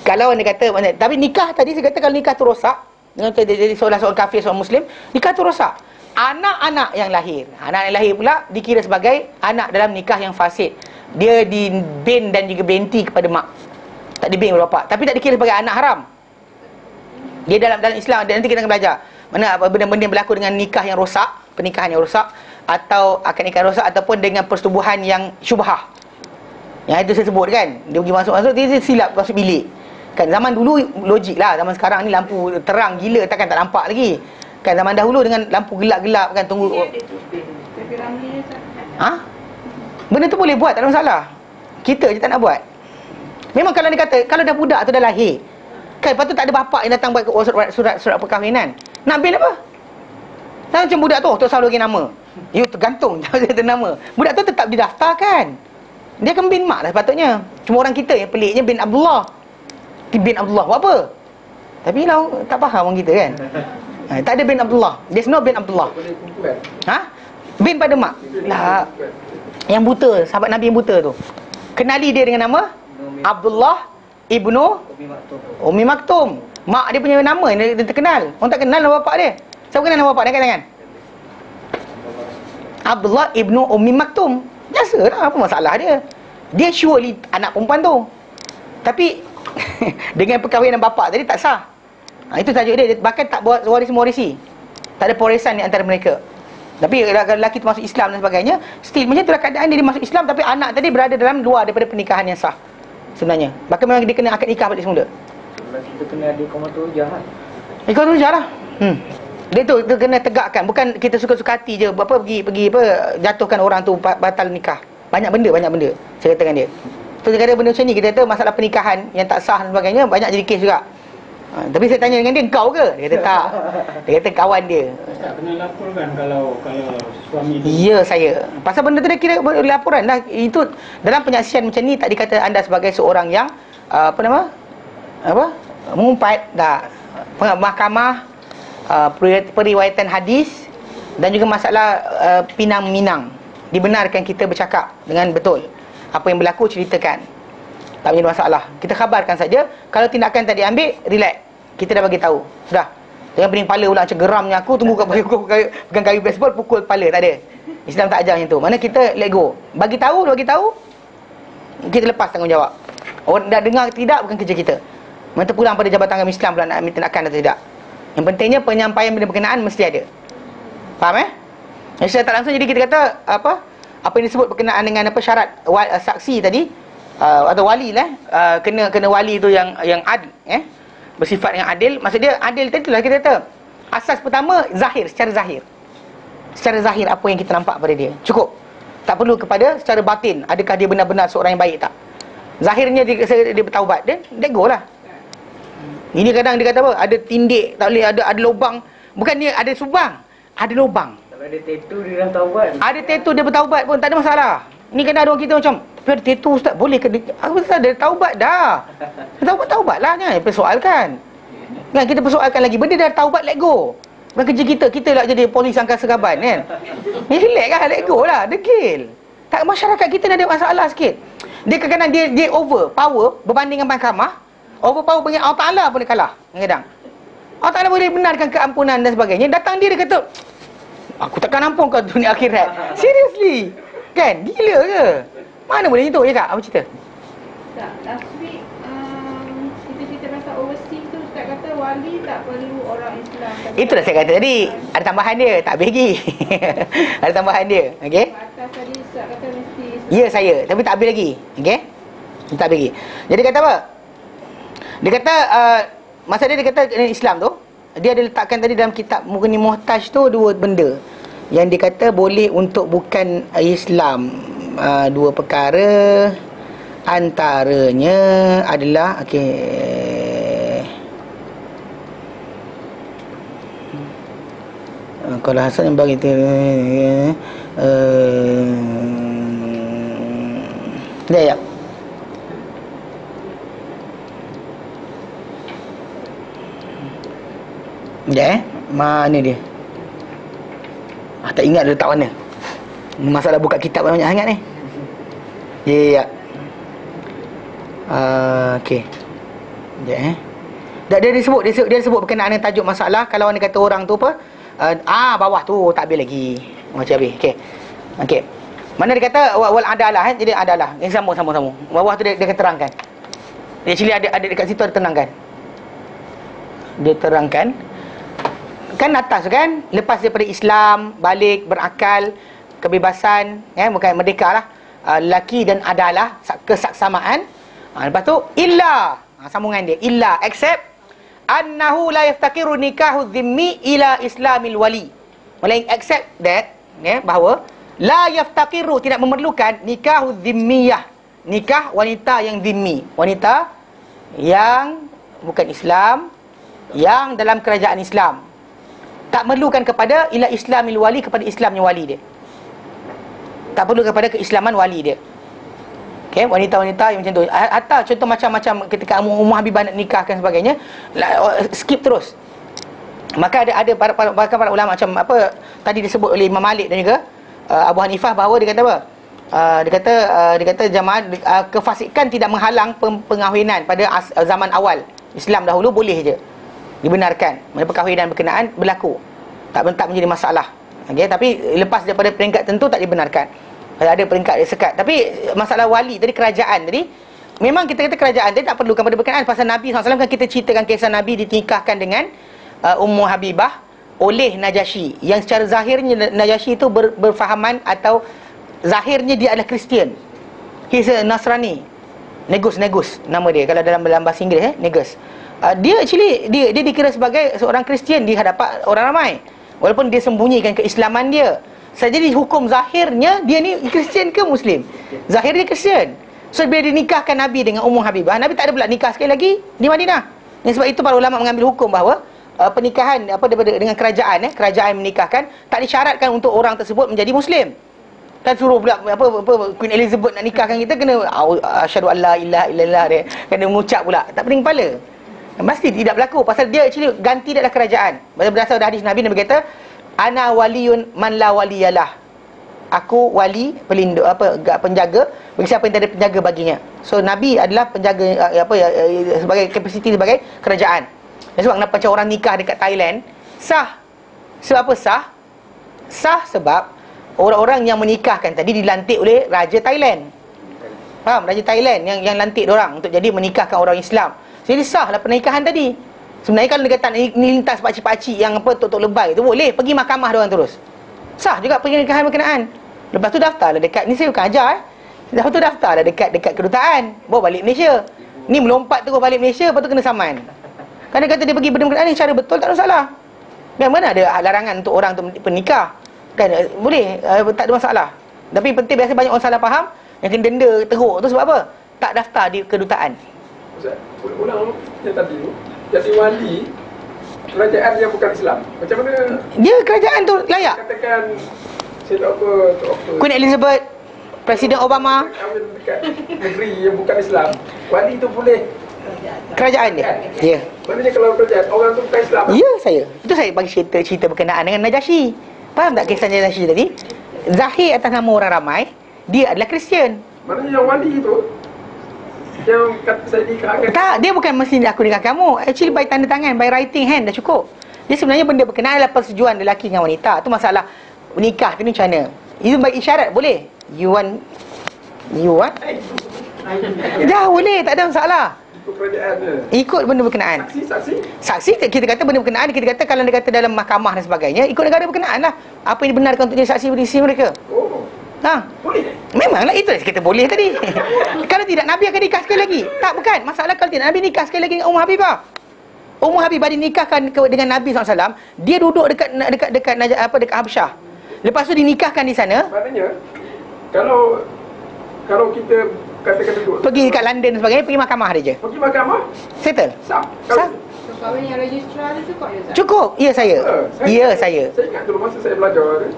Kalau dia kata, tapi nikah tadi saya kata kalau nikah tu rosak, dengan jadi seorang kafir, seorang muslim, nikah tu rosak. Anak-anak yang lahir pula dikira sebagai anak dalam nikah yang fasid. Dia dibin dan juga benti kepada mak. Tak dibin kepada bapak, tapi tak dikira sebagai anak haram. Dia dalam Islam, dan nanti kita akan belajar mana apa benda-benda yang berlaku dengan nikah yang rosak, pernikahan yang rosak, atau akad nikah rosak, ataupun dengan persetubuhan yang syubhah. Yang itu saya sebut kan, dia pergi masuk dia silap masuk bilik. Kan zaman dulu logik lah, zaman sekarang ni lampu terang gila takkan tak nampak lagi. Kan zaman dahulu dengan lampu gelap-gelap kan, tunggu. Benda tu boleh buat, tak ada masalah. Kita je tak nak buat. Memang kalau dia kata, kalau dah budak tu dah lahir kan, lepas tu tak ada bapak yang datang buat surat perkahwinan, nak bil apa? Sama macam budak tu, tak selalu lagi nama. You tergantung ada nama. Budak tu tetap didaftarkan. Dia kan bin mak lah sepatutnya. Cuma orang kita yang peliknya bin Abdullah. Bin Abdullah buat apa? Tapi lah tak faham orang kita kan. Tak ada bin Abdullah. There's no bin Abdullah. Bin pada mak lah. Yang buta, sahabat Nabi yang buta tu, kenali dia dengan nama Abdullah ibnu Ummi Maktum. Mak dia punya nama dia terkenal. Orang tak kenal nama bapak dia. Siapa kenal nama bapak dia? Kan? Abdullah ibnu Ummi Maktum. Biasa lah, apa masalah dia? Dia surely anak perempuan tu. Tapi dengan perkahwinan bapak tadi tak sah. Itu tajuk dia. Bahkan tak buat waris-mewarisi. Tak ada pewarisan di antara mereka. Tapi kalau lelaki tu masuk Islam dan sebagainya, still macam itulah keadaan dia masuk Islam, tapi anak tadi berada dalam luar daripada pernikahan yang sah sebenarnya. Bahkan memang dia kena akad nikah balik semula. Lelaki tu kena ada komatur jahat. Komatur jahat lah. Dia tu kena tegakkan. Bukan kita suka-suka hati je pergi jatuhkan orang tu batal nikah. Banyak benda saya katakan dia. Tu dia kata benda macam ni, kita kata masalah pernikahan yang tak sah dan sebagainya, banyak jadi kes juga. Tapi saya tanya dengan dia, kau ke? Dia kata tak. Dia kata kawan dia. Tak kena laporkan kalau suami dia. Ya, saya. Pasal benda tu dia kira laporan lah. Itu dalam penyaksian macam ni tak dikata anda sebagai seorang yang mengumpat tak. Mahkamah periwayatan hadis dan juga masalah pinang-minang. Dibenarkan kita bercakap dengan betul. Apa yang berlaku ceritakan. Tak ada masalah. Kita khabarkan saja. Kalau tindakan tak diambil, relax. Kita dah bagi tahu. Sudah. Jangan pening kepala pula macam geramnya aku, tunggu kat pegang kayu baseball pukul kepala, tak ada. Islam tak ajar macam tu. Mana kita let go. Bagi tahu, kita lepas tanggungjawab. Orang dah dengar tidak bukan kerja kita. Mana terpulang pada Jabatan Agama Islam pula nak ambil tindakan atau tidak. Yang pentingnya penyampaian benda berkenaan mesti ada. Faham Yang saya tak langsung, jadi kita kata apa yang disebut berkenaan dengan syarat saksi tadi, atau wali lah, kena wali tu yang adil, bersifat yang adil. Maksud dia adil tadi lah kita kata asas pertama zahir, secara zahir apa yang kita nampak pada dia cukup. Tak perlu kepada secara batin, adakah dia benar-benar seorang yang baik tak. Zahirnya dia bertaubat, dia go lah. Ini kadang dia kata apa, ada tindik tak boleh, ada lubang, bukan dia ada subang, ada lubang. Kalau ada tattoo dia dah taubat. Ada tattoo dia bertaubat pun tak ada masalah. Ni kadang ada orang kita macam, tapi ada tattoo ustaz, boleh ke? Aku kata dia taubat dah. Taubat lah, jangan persoalkan. Kan kita persoalkan lagi. Benda dah taubat, let go. Bukan kerja kita lah jadi polis angkasa gaban kan. Ni relax kan, let go lah, degil. Tak, masyarakat kita dah ada masalah sikit. Dia kadang-kadang dia over power berbanding dengan mahkamah. Over power dengan Allah Ta'ala boleh kalah kadang-kadang. Allah Ta'ala boleh benarkan keampunan dan sebagainya. Datang dia kata, aku takkan ampun kau dunia akhirat. Seriously? Kan? Gila ke? Mana boleh itu? Ya kak? Apa cerita? Tak, last week kita cerita pasal overseas tu, Ustaz kata wali tak perlu orang Islam. Itulah saya kata tadi. Ada tambahan dia, tak habis lagi. Ada tambahan dia. Okey? Atas tadi Ustaz kata mesti Ya saya, tapi tak habis lagi. Okey? Tak habis lagi. Jadi kata apa? Dia kata masa dia kata Islam tu, dia ada letakkan tadi dalam kitab Mughni Muhtaj tu dua benda yang dia kata boleh untuk bukan Islam. Dua perkara, antaranya adalah kalau Hasan yang bagi ya. Mana dia? Tak ingat dia letak mana. Masalah buka kitab banyak sangat ni. Ya. Okey. Dia sebut berkenaan dengan tajuk masalah. Kalau anda kata orang tu apa? Bawah tu tak habis lagi. Macam habis. Okey. Mana dia kata wal adalah, jadi adalah. Yang sama. Bawah tu dia terangkan. Actually ada dekat situ ada tenangkan. Dia terangkan. Kan atas kan, lepas daripada Islam, balik, berakal, kebebasan, bukan merdeka lah, lelaki dan adalah, kesaksamaan. Lepas tu illa, sambungan dia, illa, except annahu la yaftakiru nikahu dhimmi ila islamil wali. Melainkan except that, bahawa la yaftakiru, tidak memerlukan nikahu dhimmiyah, nikah wanita yang dhimmi, wanita yang bukan Islam, yang dalam kerajaan Islam, tak perlukan kepada ila islamil wali, kepada Islamnya wali dia. Tak perlu kepada keislaman wali dia. Wanita-wanita yang macam tu. Atau contoh macam-macam ketika Ummah Habibah nak nikahkan sebagainya, skip terus. Maka ada para ulama macam apa tadi disebut oleh Imam Malik dan juga Abu Hanifah, bahawa dia kata apa? Dia kata jamaah kefasikan tidak menghalang pengahwinan pada zaman awal Islam dahulu, boleh je, dibenarkan. Perkahwinan berkenaan berlaku, tak menjadi masalah. Tapi lepas daripada peringkat tentu tak dibenarkan. Ada peringkat dia sekat. Tapi masalah wali tadi, kerajaan tadi, memang kita kata kerajaan tadi tak perlukan pada berkenaan. Pasal Nabi SAW kan kita ceritakan kisah Nabi dinikahkan dengan Ummu Habibah oleh Najasyi, yang secara zahirnya Najasyi itu berfahaman atau zahirnya dia adalah Kristian. He's a Nasrani. Negus nama dia kalau dalam bahasa Inggeris, Negus. Dia actually dia dikira sebagai seorang Kristian di hadapan orang ramai, walaupun dia sembunyikan keislaman dia. Jadi hukum zahirnya dia ni Kristian ke Muslim? Zahirnya Kristian. So bila dinikahkan Nabi dengan Ummu Habibah, Nabi tak ada pula nikah sekali lagi di Madinah. Sebab itu para ulama mengambil hukum bahawa pernikahan dengan kerajaan menikahkan, tak disyaratkan untuk orang tersebut menjadi Muslim. Dan suruh pula Queen Elizabeth nak nikahkan kita, kena asyhadu an la ilaha illallah, dia kena mengucap pula. Tak pening kepala. Pasti tidak berlaku. Pasal dia actually ganti adalah kerajaan. Berdasarkan hadis Nabi kata, ana waliyun man la waliyalah. Aku wali, pelindung, penjaga bagi siapa yang tak ada penjaga baginya. So Nabi adalah penjaga sebagai kapasiti sebagai kerajaan. Dan sebab kenapa macam orang nikah dekat Thailand sah. Sebab apa sah? Sah sebab orang-orang yang menikahkan tadi dilantik oleh Raja Thailand. Faham? Raja Thailand yang lantik diorang untuk jadi menikahkan orang Islam. Jadi sah lah pernikahan tadi. Sebenarnya kalau dia kata ni lintas pakcik-pakcik yang tok-tok lebay tu, boleh pergi mahkamah diorang terus. Sah juga pernikahan berkenaan. Lepas tu daftarlah dekat, ni saya bukan ajar lepas tu daftarlah dekat kedutaan, bawa balik Malaysia. Ni melompat terus balik Malaysia, lepas tu kena saman. Kan dia kata dia pergi benda berkenaan ni cara betul, tak ada masalah. Yang mana ada larangan untuk orang tu pernikah? Kan boleh, tak ada masalah. Tapi penting, biasa banyak orang salah faham, yang kena denda teruk tu sebab apa? Tak daftar di kedutaan. Ustaz, ulang yang tadi tu, jadi wali kerajaan yang bukan Islam, macam mana dia kerajaan tu layak? Katakan saya tak apa Queen Elizabeth, Presiden Obama, kahwin dekat negeri yang bukan Islam, wali tu boleh kerajaan dia. Ya. Maknanya kalau kerajaan orang tu bukan Islam. Ya, itu saya bagi cerita berkenaan dengan Najasyi. Faham tak kisah Najasyi tadi? Zahir atas nama orang ramai, dia adalah Kristian. Maknanya yang wali tu yang kata saya nikahkan. Tak, dia bukan mesti aku nikah kamu. Actually by tanda tangan, by writing hand dah cukup. Dia sebenarnya benda berkenaan adalah persetujuan lelaki dengan wanita. Itu masalah nikah tu ni macam mana? Itu bagi isyarat boleh. You want dah boleh, tak ada masalah. Ikut kerajaan dia. Ikut benda berkenaan. Saksi kita kata benda berkenaan, kita kata kalau dia kata dalam mahkamah dan sebagainya, ikut negara berkenaan lah. Apa yang dibenarkan untuk jadi saksi berisi mereka. Oh. Boleh. Memanglah, itu kita boleh tadi. Kalau tidak, Nabi akan nikah sekali lagi. Tak, bukan. Masalah kalau tidak, Nabi nikah sekali lagi dengan Ummu Habibah. Ummu Habibah dinikahkan dengan Nabi SAW. Dia duduk dekat Habsyah. Lepas tu dinikahkan di sana. Maknanya kalau kita katakan duduk pergi dekat London dan sebagainya, pergi mahkamah dia je. Pergi mahkamah, settle. Sah. Kahwin yang registrar tu cukup je, Ustaz? Cukup. Ya, saya. Saya ingat dulu masa saya belajar tu,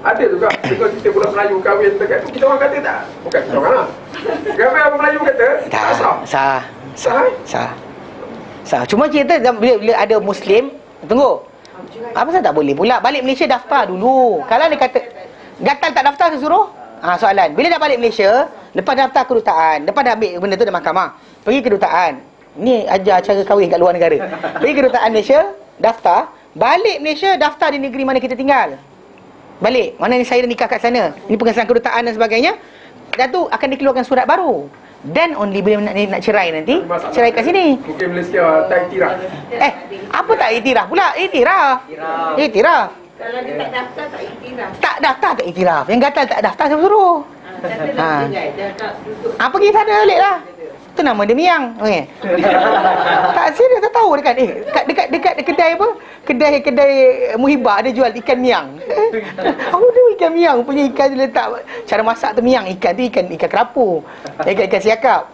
ada juga kalau kita budak Melayu kahwin dekat tu, kita orang kata tak. Bukan kita orang lah. Kahwin orang Melayu kata tak sah. Sah. Cuma cerita bila ada Muslim, tunggu. Apa pasal tak boleh pula? Balik Malaysia daftar dulu. Kalau dia kata gatal tak daftar, saya suruh. Soalan. Bila dah balik Malaysia, lepas daftar kedutaan, lepas dah ambil benda tu dah mahkamah, pergi kedutaan. Ni ajar cara kahwin kat luar negara. Pergi kedutaan Malaysia, daftar. Balik Malaysia, daftar di negeri mana kita tinggal. Balik. Mana ni saya dah nikah kat sana. Ini pengesahan kedutaan dan sebagainya. Dan tu akan dikeluarkan surat baru. Then only bila nak cerai nanti, cerai kat sini. Mungkin Malaysia tak iktiraf. Apa tak iktiraf pula? Iktiraf. Kalau dia tak daftar, tak iktiraf. Tak daftar tak iktiraf. Yang gatal tak daftar, saya suruh. Pergi sana balik lah. Itu nama dia Miang. Okay. Tak serius, tak tahu dekat dekat kedai apa? Kedai Muhibah ada jual ikan miang. Aku tahu ikan miang punya ikan dia letak cara masak tu miang, ikan tu ikan kerapu. Ikan siakap.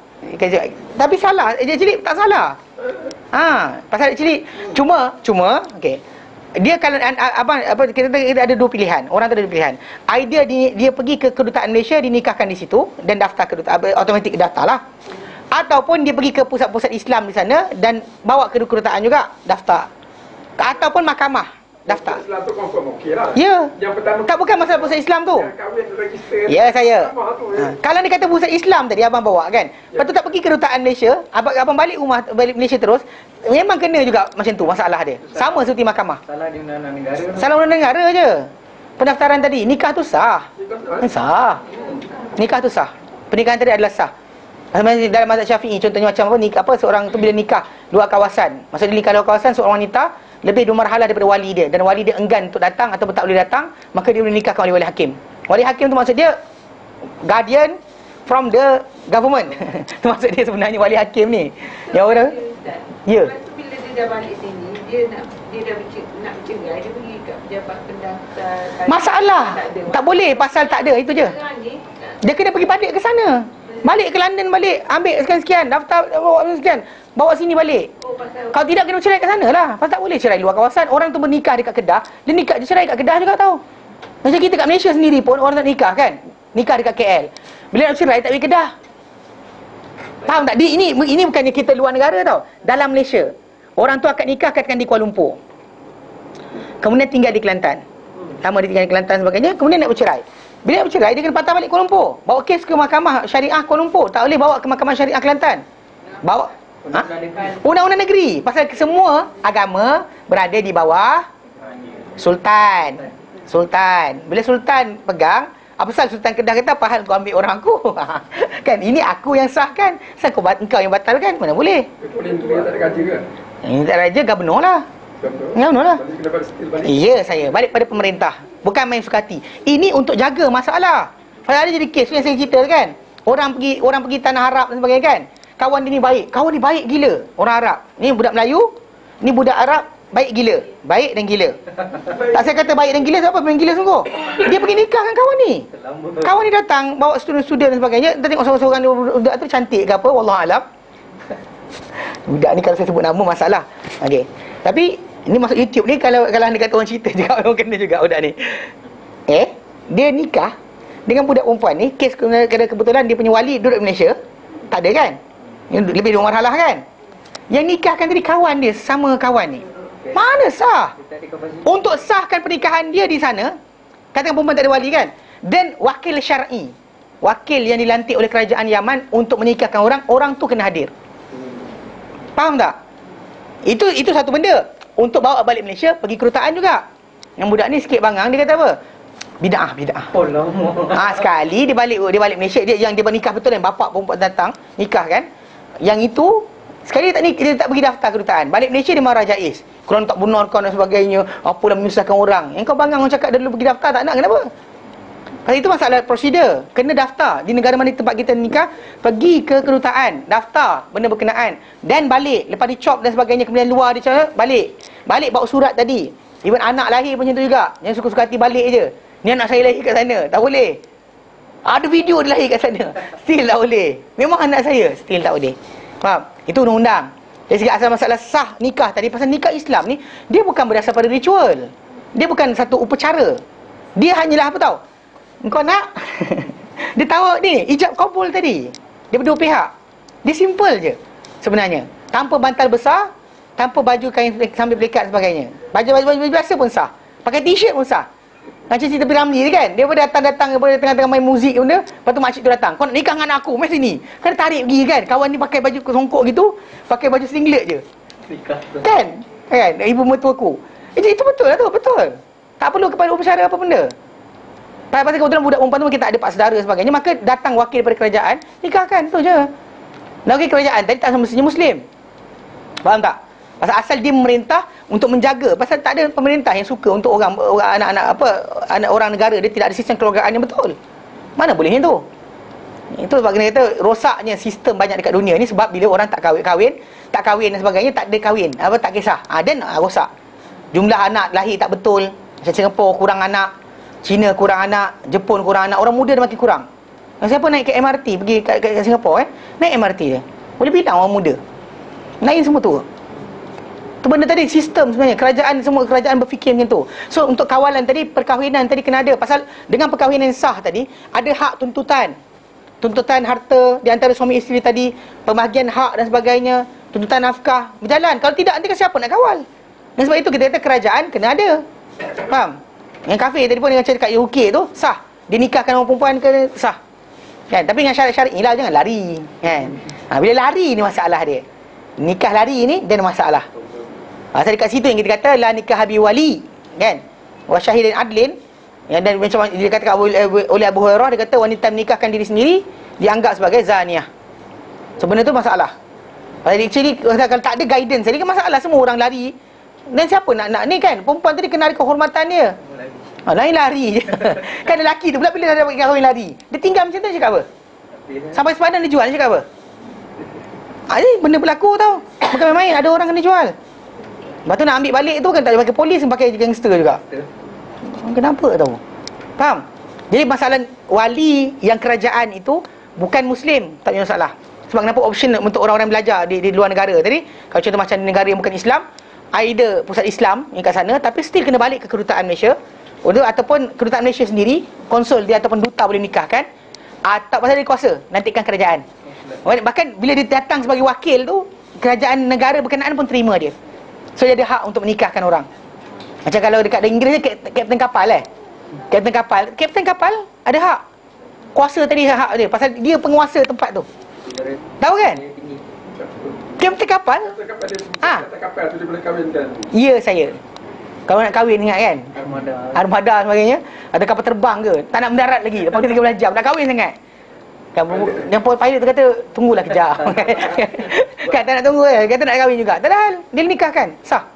Tapi salah, actually tak salah. Pasal actually cuma okey. Dia kalau kita ada dua pilihan. Orang tu ada dua pilihan. Idea dia pergi ke kedutaan Malaysia, dinikahkan di situ dan daftar kedutaan, automatik daftarlah. Ataupun dia pergi ke pusat-pusat Islam di sana dan bawa ke kedutaan juga, daftar. Ataupun mahkamah, daftar. Islam tu confirm okey lah. Ya. Yang pertama tak, bukan masalah pusat Islam tu. Kahwin register. Ya, saya. Ya. Kalau dia kata pusat Islam tadi abang bawa kan. Lepas tu tak pergi kedutaan Malaysia, abang balik Malaysia terus, memang kena juga macam tu masalah dia. Sama seperti mahkamah. Salah di undang-undang negara. Salah undang negara je. Pendaftaran tadi, nikah tu sah. Sah. Nikah tu sah. Pernikahan tadi adalah sah. Dalam mazhab Syafi'i contohnya macam apa, seorang tu bila nikah luar kawasan. Maksudnya nikah luar kawasan, seorang wanita lebih 2 marhalah daripada wali dia, dan wali dia enggan untuk datang ataupun tak boleh datang, maka dia boleh nikahkan oleh wali hakim. Wali hakim tu maksud dia guardian from the government. Tu maksud dia sebenarnya wali hakim ni. Yang orang ya. Lepas tu bila dia dah balik sini, dia dah nak bercerai, dia pergi kat pejabat pendaftar. Masalah. Tak boleh pasal tak ada, itu je. Dia kena pergi balik ke sana. Balik ke London, balik ambil sekian-sekian, daftar bawa sekian, bawa sini balik. Kalau tidak kena cerai kat sana lah. Pasal tak boleh cerai luar kawasan. Orang tu bernikah dekat Kedah, dia nikah, dia cerai kat Kedah juga tahu. Macam kita kat Malaysia sendiri pun orang tak nikah kan, nikah dekat KL. Bila nak cerai tak pergi Kedah. Faham tak? Ini bukannya kita luar negara tau. Dalam Malaysia, orang tu akad nikah katakan di Kuala Lumpur, kemudian tinggal di Kelantan, lama dia tinggal di Kelantan sebagainya, kemudian nak bercerai. Bila nak bercerai, dia kena patah balik Kuala Lumpur, bawa kes ke mahkamah syariah Kuala Lumpur. Tak boleh bawa ke mahkamah syariah Kelantan. Bawa undang-undang negeri. Pasal semua agama berada di bawah Sultan. Bila Sultan pegang, apa pasal Sultan Kedah kata, apa hal kau ambil orang aku? Kan ini aku yang sahkan, asal engkau yang batalkan? Mana boleh? Boleh tak ada gaji ke? Ini tak raja, gubernur lah. Gubernur lah. Ya, saya balik pada pemerintah. Bukan main suka hati. Ini untuk jaga masalah. Kalau ada jadi kes yang saya cerita kan, orang pergi tanah Arab dan sebagainya kan, kawan dia ni baik, kawan ni baik gila, orang Arab. Ni budak Melayu, ni budak Arab, baik gila. Baik dan gila. Tak saya kata baik dan gila, siapa main gila sungguh. Dia pergi nikah dengan kawan ni. Kawan ni datang bawa student-student dan sebagainya. Kita tengok seorang-seorang budak tu cantik ke apa, wallahualam. Budak ni kalau saya sebut nama masalah. Okey. Tapi ini masuk YouTube ni, kalau anda kata orang cerita juga, orang kena juga budak ni. Dia nikah dengan budak perempuan ni, kes kerana kebetulan dia punya wali duduk di Malaysia. Tak ada kan? Lebih 2 marhalah kan? Yang nikahkan tadi kawan dia, sama kawan ni. Mana sah? Untuk sahkan pernikahan dia di sana, katakan perempuan tak ada wali kan? Dan wakil syar'i, wakil yang dilantik oleh kerajaan Yaman untuk menikahkan orang tu kena hadir. Faham tak? Itu satu benda. Untuk bawa balik Malaysia, pergi kedutaan juga. Yang budak ni sikit bangang, dia kata apa? Bid'ah. Oh lama. Sekali dia balik Malaysia, dia bernikah betul kan, bapak perempuan datang nikah kan. Yang itu sekali dia tak pergi daftar kedutaan. Balik Malaysia dia marah Jais. Korang tak benar kau dan sebagainya. Apalah menyusahkan orang. Yang kau bangang orang cakap dia dulu pergi daftar, tak nak, kenapa? Pasal itu masalah prosedur. Kena daftar. Di negara mana tempat kita nikah, pergi ke kedutaan, daftar benda berkenaan, dan balik. Lepas dicop dan sebagainya, kemudian luar dia cakap, balik bawa surat tadi. Even anak lahir macam tu juga. Yang suka-suka hati balik je. Ni anak saya lahir kat sana, tak boleh. Ada video dia lahir kat sana, still tak boleh. Memang anak saya, still tak boleh. Faham? Itu undang-undang. Dari segi asal masalah sah nikah tadi, pasal nikah Islam ni, dia bukan berdasar pada ritual. Dia bukan satu upacara. Dia hanyalah apa tahu? Engkau nak? Dia tahu ni, ijab kabul tadi. Dia berdua pihak. Dia simple je sebenarnya. Tanpa bantal besar, tanpa baju kain sambil pelikat dan sebagainya. Baju biasa pun sah. Pakai t-shirt pun sah. Macam cerita Piramli ni kan, dia pun datang daripada tengah-tengah main muzik benda, lepas tu makcik tu datang, kau nak nikah dengan aku, mari sini. Kan tarik pergi kan, kawan ni pakai baju songkok gitu, pakai baju singlet je. Kan? Ibu mertua aku. Itu betul lah tu, betul. Tak perlu kepada upacara apa benda. Pasal kebetulan budak perempuan tu mungkin tak ada pak saudara sebagainya, maka datang wakil daripada kerajaan, nikahkan, tu je. Dan wakil kerajaan tadi tak semestinya Muslim. Faham tak? Pasal asal dia memerintah untuk menjaga. Pasal tak ada pemerintah yang suka untuk orang anak orang negara dia tidak ada sistem keluargaan yang betul. Mana boleh itu? Itu sebab kena kata rosaknya sistem banyak dekat dunia ni sebab bila orang tak kahwin dan sebagainya, tak ada kahwin, tak kisah. Dan rosak. Jumlah anak lahir tak betul. Macam Singapura kurang anak, China kurang anak, Jepun kurang anak, orang muda dia makin kurang. Siapa naik ke MRT pergi kat Singapura naik MRT je. Boleh bilang orang muda. Lain semua tu. Tu benda tadi sistem sebenarnya, semua kerajaan berfikir macam tu. So untuk kawalan tadi, perkahwinan tadi kena ada. Pasal dengan perkahwinan sah tadi ada hak tuntutan harta di antara suami isteri tadi, pembahagian hak dan sebagainya, tuntutan nafkah berjalan. Kalau tidak, nanti siapa nak kawal? Dan sebab itu kita kata kerajaan kena ada. Faham? Yang kafir tadi pun dengan cakap kat UK tu sah, dia nikahkan orang perempuan ke sah kan? Tapi dengan syarat-syarat ni lah, jangan lari kan? Bila lari ni masalah dia. Nikah lari ni dia ada masalah. Pasal dekat situ yang kita kata la nikah bi wali kan, wa syahidin adlin. Dan macam dia katakan oleh Abu Hurairah, dia kata wanita menikahkan diri sendiri dianggap sebagai zaniah. Sebenarnya tu masalah. Pasal actually kalau tak ada guidance tadi kan masalah, semua orang lari. Dan siapa nak ni kan, perempuan tadi kena ada kehormatan dia. Lain lari je. Kan lelaki tu pula bila dah dapat kahwin lari, dia tinggal macam tu dia cakap apa? Sampai sepadan dia jual, dia cakap apa? Ni benda berlaku tau. Bukan main-main, ada orang kena jual. Lepas tu nak ambil balik tu kan tak pakai polis, pakai gangster juga. Kenapa tahu? Faham? Jadi masalah wali yang kerajaan itu bukan Muslim, tak ada masalah. Sebab kenapa option untuk orang-orang belajar di luar negara tadi, kalau contoh macam negara yang bukan Islam, either pusat Islam yang kat sana, tapi still kena balik ke kedutaan Malaysia, ataupun kedutaan Malaysia sendiri, konsul dia ataupun duta boleh nikahkan, atau pasal dia kuasa nantikan kerajaan. Bahkan bila dia datang sebagai wakil tu, kerajaan negara berkenaan pun terima dia. So dia ada hak untuk menikahkan orang. Macam kalau dekat Inggeris ni kapten kapal Kapten kapal ada hak. Kuasa tadi hak dia, pasal dia penguasa tempat tu. Tahu kan? Kapten kapal kapal tu dia boleh kahwinkan. Ya, saya. Kalau nak kahwin ingat kan, Armada sebagainya, ada kapal terbang ke, tak nak mendarat lagi, lepas kita 13 jam, nak kahwin sangat kan. Yang pilot tu kata tunggulah kejap. Kan tak nak tunggu kata nak kahwin juga. Tak ada hal, dia nikahkan, sah.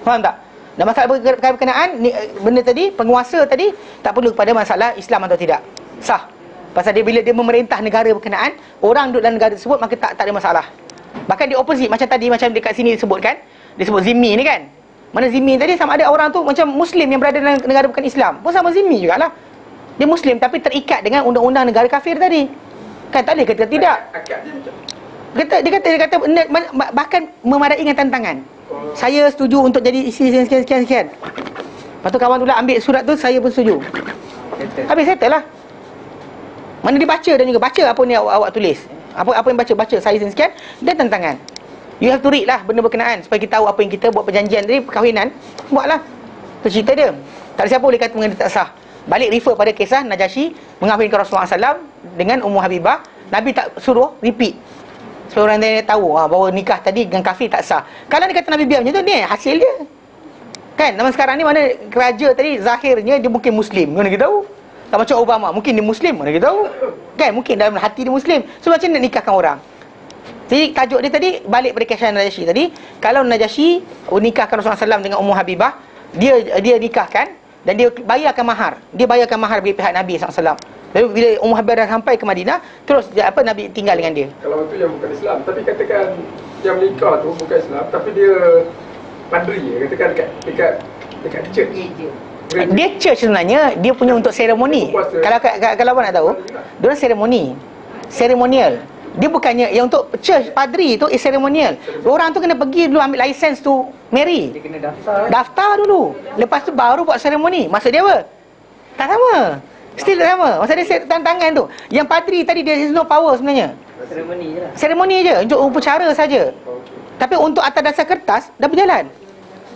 Faham tak? Dan masalah berkenaan benda tadi, penguasa tadi tak perlu kepada masalah Islam atau tidak, sah. Pasal dia bila dia memerintah negara berkenaan, orang duduk dalam negara tersebut, maka tak ada masalah. Bahkan dia opposite, macam tadi, macam dekat sini disebutkan, disebut zimmi ni kan. Mana zimmi tadi sama ada orang tu macam Muslim yang berada dalam negara bukan Islam, pun sama zimmi jugalah. Dia Muslim tapi terikat dengan undang-undang negara kafir tadi. Kan tak boleh kata tidak. Dia kata bahkan memadai dengan tantangan. Saya setuju untuk jadi isi sekian. Lepas tu kawan tu lah ambil surat tu, saya pun setuju. Habis settle lah. Mana dia baca dan juga baca apa ni awak tulis. Apa yang baca saya sekian dan tantangan. You have to read lah benda berkenaan supaya kita tahu apa yang kita buat perjanjian tadi, perkahwinan, buatlah. Tu cerita dia. Tak ada siapa boleh kata mengenai tak sah. Balik refer pada kisah Najasyi mengahwinkan Rasulullah SAW dengan Ummu Habibah. Nabi tak suruh repeat supaya orang lain tahu bahawa nikah tadi dengan kafir tak sah. Kalau dia kata Nabi biar macam tu, ni hasil dia. Kan zaman sekarang ni mana raja tadi zahirnya dia mungkin Muslim, mana kita tahu. Tak macam Obama, mungkin dia Muslim, mana kita tahu. Kan mungkin dalam hati dia Muslim. So macam nak nikahkan orang. Jadi tajuk dia tadi balik pada kisah Najasyi tadi. Kalau Najasyi nikahkan Rasulullah SAW dengan Ummu Habibah, dia nikahkan dan dia bayarkan mahar. Dia bayarkan mahar bagi pihak Nabi SAW. Lalu bila Ummu Habibah dah sampai ke Madinah, terus Nabi tinggal dengan dia. Kalau itu yang bukan Islam, tapi katakan yang menikah tu bukan Islam, tapi dia padri, katakan dekat church. Dia church sebenarnya dia punya untuk seremoni. Kalau abang nak tahu, dia seremoni, seremonial. Dia bukannya yang untuk church padri tu is ceremonial. Orang tu kena pergi dulu ambil license tu marry. Dia kena daftar. Daftar dulu. Lepas tu baru buat seremoni. Maksud dia apa? Tak sama. Still tak sama. Masa dia set tangan tu. Yang padri tadi dia has no power sebenarnya. Seremoni je lah. Seremoni je, untuk upacara saja. Tapi untuk atas dasar kertas dah berjalan.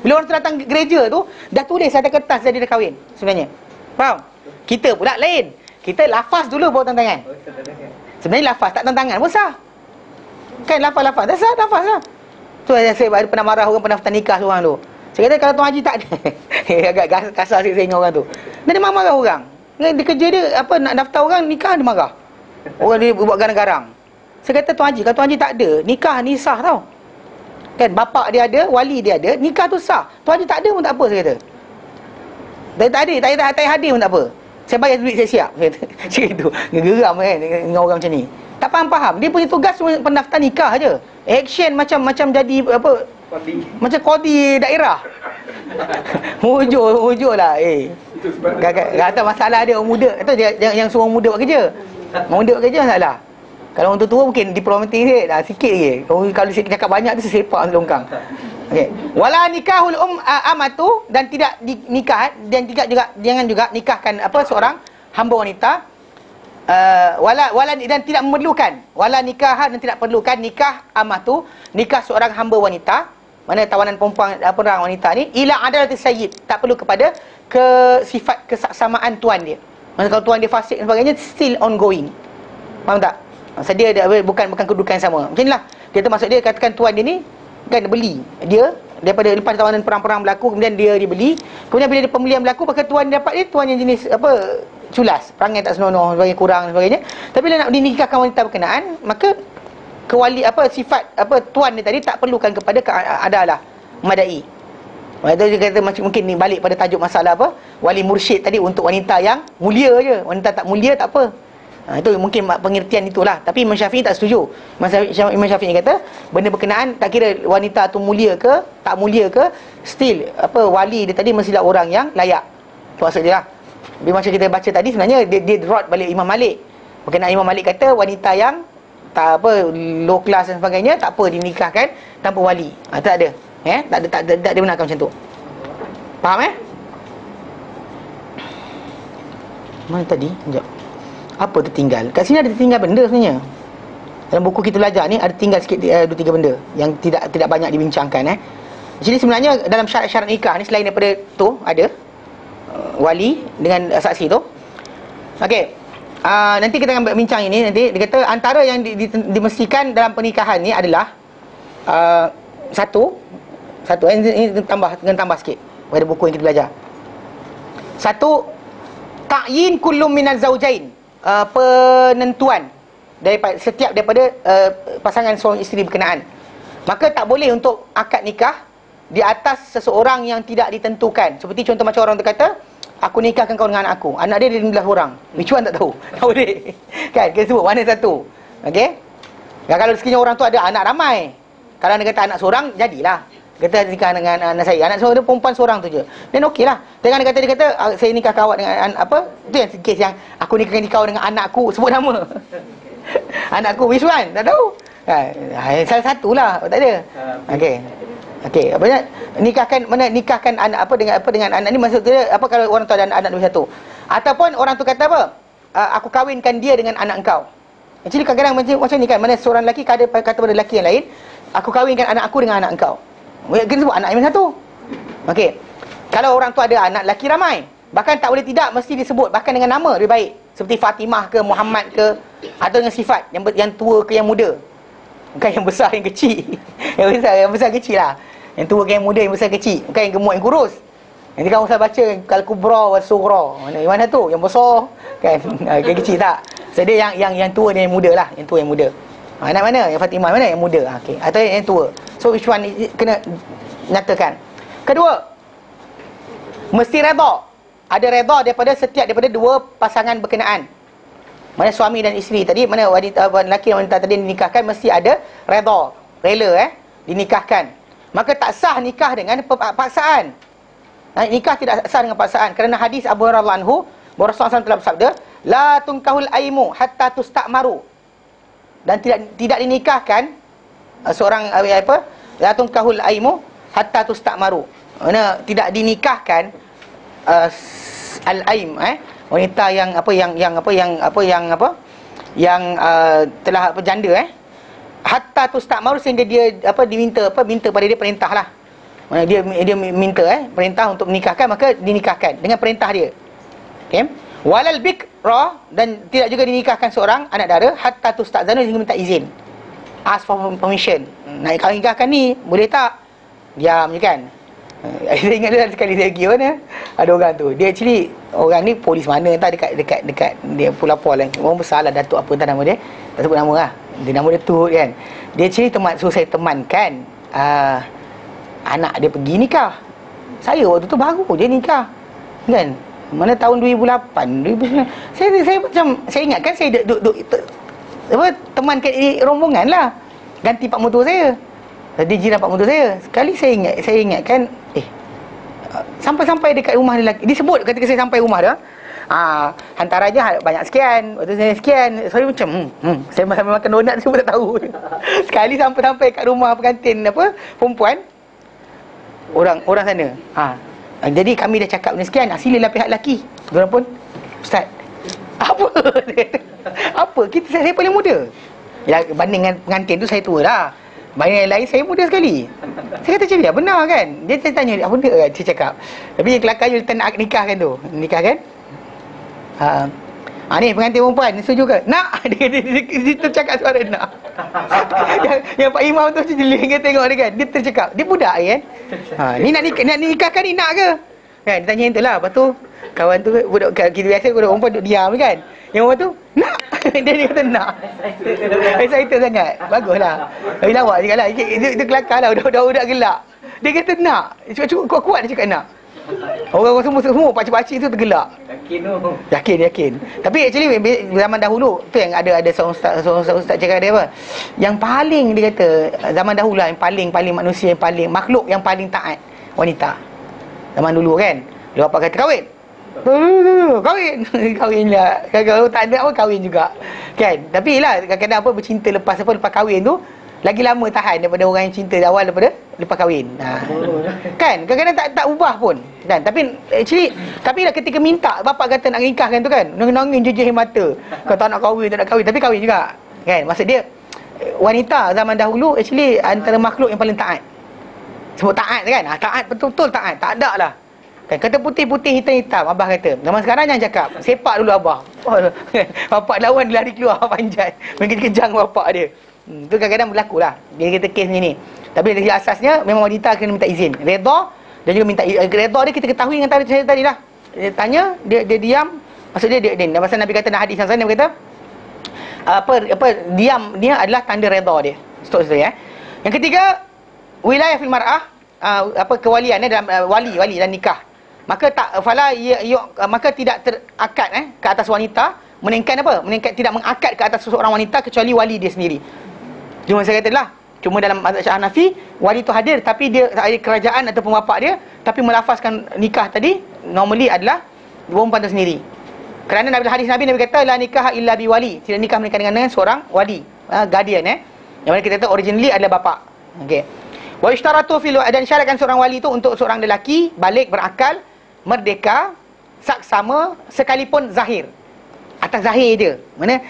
Bila orang tu datang gereja tu, dah tulis atas kertas dia dah kahwin sebenarnya. Faham? Kita pula lain. Kita lafaz dulu bawa tanda tangan. Sebenarnya lafaz tak tanda tangan pun sah. Kan lafaz-lafaz dah sah, lafaz lah. Tu saya pernah marah orang pendaftar nikah seorang tu. Saya kata kalau Tuan Haji tak ada. Agak kasar sikit saya dengan orang tu. Dia marah orang. Dia kerja dia apa nak daftar orang nikah dia marah. Orang dia buat garang-garang. Saya kata Tuan Haji, kalau Tuan Haji tak ada, nikah ni sah tau. Kan bapak dia ada, wali dia ada, nikah tu sah. Tuan Haji tak ada pun tak apa saya kata. Tak ada hadir pun tak apa. Saya bayar duit saya siap. Saya kata macam itu. Geram kan dengan orang macam ni. Tak faham-faham. Dia punya tugas pendaftar nikah je. Action macam jadi apa? Kodi. Macam kodi daerah. Mujur lah. Kata masalah dia orang muda. Atau yang suruh orang muda buat kerja. Orang muda buat kerja masalah. Kalau orang tua mungkin diplomatik sikit je. Kalau cakap banyak tu sesepak selongkang. Okey. Wala nikahul amatu, dan tidak dinikah dan tidak juga jangan juga nikahkan apa seorang hamba wanita. Wala dan tidak memerlukan wala nikah dan tidak perlukan nikah amatu, nikah seorang hamba wanita, mana tawanan perang wanita ni, ila adalatis sayyid, tak perlu kepada sifat kesaksamaan tuan dia. Maksud kalau tuan dia fasik dan sebagainya, still ongoing. Faham tak? Maksud dia bukan kedudukan yang sama. Macam inilah. Kita maksud dia katakan tuan dia ni kan beli dia daripada lepas tawanan perang-perang berlaku, kemudian dia dibeli, kemudian bila dia pembelian berlaku, maka tuan dia dapat dia tuan yang jenis apa, culas, perangai tak senonoh, sebagainya kurang dan sebagainya. Tapi bila nak dinikahkan wanita berkenaan, maka kewali apa sifat apa tuan dia tadi tak perlukan kepada adalah madai. Waktu dia kata macam mungkin ni balik pada tajuk masalah apa, wali mursyid tadi untuk wanita yang mulia je. Wanita tak mulia tak apa. Itu mungkin pengertian itulah. Tapi Imam Syafi'i tak setuju. Imam Syafi'i kata benda berkenaan tak kira wanita tu mulia ke tak mulia ke, still apa wali dia tadi mestilah orang yang layak. Tu maksud dia lah. Bila macam kita baca tadi sebenarnya dia rod balik Imam Malik. Berkenaan Imam Malik kata wanita yang tak apa low class dan sebagainya tak apa dinikahkan tanpa wali. Tak ada. Tak ada benarkan macam tu. Faham Mana tadi? Sekejap. Apa tertinggal? Kat sini ada tertinggal benda sebenarnya. Dalam buku kita belajar ni ada tinggal sikit 2-3 benda yang tidak banyak dibincangkan Jadi sebenarnya dalam syarat-syarat nikah ni selain daripada tu ada wali dengan saksi tu. Okey. Nanti kita akan bincang ini nanti. Dia kata antara yang dimestikan dalam pernikahan ni adalah satu ini tambah sikit pada buku yang kita belajar. Satu, ta'yin kullum minaz zaujain, penentuan daripada pasangan suami isteri berkenaan. Maka tak boleh untuk akad nikah di atas seseorang yang tidak ditentukan. Seperti contoh macam orang tu kata, aku nikahkan kau dengan anak aku. Anak dia 15 orang. Which one tak tahu. Tak boleh. Kan? Kita sebut mana satu. Okey? Dan kalau sekiranya orang tu ada anak ramai. Kalau dia kata anak seorang, jadilah. Kata nikah dengan anak saya. Anak seorang tu perempuan seorang tu je. Dan okey lah. Jangan dia kata saya nikah awak dengan apa? Itu yang kes yang aku nikahkan kau dengan anakku. Sebut nama. Anakku which one? Tak tahu. Salah satulah. Tak ada. Okey, apa nikahkan anak dengan anak ni, maksud dia apa kalau orang tu ada anak lebih satu. Ataupun orang tu kata apa? Aku kahwinkan dia dengan anak engkau. Actually kadang-kadang macam ni kan, mana seorang lelaki kata pada lelaki yang lain, aku kahwinkan anak aku dengan anak engkau. Kita sebut anak yang satu. Okey. Kalau orang tu ada anak lelaki ramai, bahkan tak boleh tidak mesti disebut bahkan dengan nama lebih baik. Seperti Fatimah ke Muhammad ke, atau dengan sifat yang tua ke yang muda. Bukan yang besar yang kecil. Yang besar kecil lah. Yang tua ke yang muda, yang besar kecil. Bukan yang gemuk yang kurus. Nanti kamu usah baca Al-Kubra wa Sughra. Mana tu? Yang besar kan? Yang kecil tak. So dia yang tua dan yang muda lah. Yang tua yang muda. Anak mana? Yang Fatimah mana? Yang muda. Okey. Atau yang tua. So which one kena nyatakan. Kedua, mesti redha. Ada redha daripada dua pasangan berkenaan. Mana suami dan isteri tadi, mana lelaki dan wanita tadi dinikahkan, mesti ada redha, rela dinikahkan. Maka tak sah nikah dengan paksaan. Nikah tidak sah dengan paksaan kerana hadis Abu Hurairah anhu, Rasulullah SAW telah bersabda, la tunkahul aimu hatta tusta'maru. Dan tidak dinikahkan seorang apa? La tunkahul aimu hatta tusta'maru. Mana tidak dinikahkan al-aim wanita yang telah janda hatta tustakmaru, sehingga dia minta pada dia perintah lah. Dia minta perintah untuk menikahkan, maka dinikahkan dengan perintah dia. Okey. Walal bikra, dan tidak juga dinikahkan seorang anak dara hatta tustazanu, sehingga minta izin. Ask for permission. Nak nikahkan ni boleh tak? Diam je kan. Saya ingat ada sekali lagi mana ada orang tu, dia actually orang ni polis mana entah dekat dia Pulapol lah. Orang besar lah, Datuk apa entah nama dia, tak sebut nama lah. Dia nama dia Tut kan. Dia actually suruh saya temankan anak dia pergi nikah. Saya waktu tu baru je nikah kan, mana tahun 2008 2009. Saya macam, saya ingat kan, saya duduk temankan rombongan lah, ganti pak motor saya. Dia jiran pak motor saya. Sekali saya ingatkan, sampai dekat rumah dia lelaki, disebut ketika saya sampai rumah dia, hantarannya banyak sekian, waktu saya sekian. Saya macam saya sambil makan donat saya pun tak tahu. Sekali sampai kat rumah pengantin perempuan, orang sana. Jadi kami dah cakap benda sekian, silalah pihak lelaki. Diorang pun, Ustaz, apa? Apa? Saya paling muda. Ya, banding dengan pengantin tu saya tua dah. Banding yang lain saya muda sekali. Saya kata macam ni, benar kan? Dia tanya, apa benda kan? Saya cakap. Tapi yang kelakarnya dia nak nikahkan tu. Nikahkan? Ni pengantin perempuan, setuju ke? Nak! Dia tercakap suara nak. yang Pak Imam tu jeling dia tengok dia kan. Dia tercakap. Dia budak kan? Ni nak nikahkan ni, nak ke? Kan? Dia tanya yang tu lah. Lepas tu, kawan tu, budak kita biasa, budak perempuan duduk diam kan? Yang perempuan tu, nak! Dia kata nak. Excited sangat. Baguslah. Tapi lawak juga lah. Dia kelakar lah. Budak-budak gelak. Dia kata nak. Cukup kuat-kuat dia cakap nak. Orang-orang semua pakcik-pakcik tu tergelak. Yakin. Tapi actually zaman dahulu tu yang ada seorang ustaz cakap dia apa? Yang paling dia kata zaman dahulu lah, yang paling manusia, yang paling makhluk yang paling taat wanita. Zaman dulu kan. Dia bapak kata kahwin. Kahwin lah. Kalau tak ada apa kahwin juga. Kan? Tapi lah kadang-kadang bercinta lepas kahwin tu lagi lama tahan daripada orang yang cinta awal daripada lepas kahwin. Kan? Kadang-kadang tak ubah pun. Kan? Tapi lah ketika minta bapak kata nak nikahkan tu kan, nangis jejih mata. Kau tak nak kahwin. Tapi kahwin juga. Kan? Maksud dia wanita zaman dahulu actually antara makhluk yang paling taat. Sebut taat kan? Taat betul-betul taat. Tak ada lah. Kan? Kata putih-putih, hitam-hitam. Abah kata. Zaman sekarang jangan cakap. Sepak dulu abah. Bapak lawan dia lari keluar panjat. Mungkin kejang bapak dia. Itu kadang-kadang berlaku lah. Dia kata kes macam ni. Tapi dari asasnya memang wanita kena minta izin. Redha dan juga minta redha dia kita ketahui dengan tadi lah. Dia tanya, dia diam. Maksud dia pasal Nabi kata dalam hadis yang sana dia kata diam dia adalah tanda redha dia. Betul ya. Yang ketiga, wilayah fil mar'ah, kewalian dalam wali dan nikah. Maka maka tidak terakad ke atas wanita, melainkan tidak mengakad ke atas seseorang wanita kecuali wali dia sendiri. Cuma saya kata lah, cuma dalam mazhab Syiah Hanafi wali tu hadir tapi dia tak ada kerajaan ataupun bapak dia, tapi melafazkan nikah tadi normally adalah perempuan tu sendiri. Kerana hadis Nabi kata la nikah illa bi wali, tidak nikah melainkan dengan seorang wali, guardian yang mana kita kata originally adalah bapak. Okey. Wa ishtaratu fil, dan syaratkan seorang wali tu untuk seorang lelaki balik, berakal, merdeka, saksama sekalipun zahir. Atas zahir je. Mana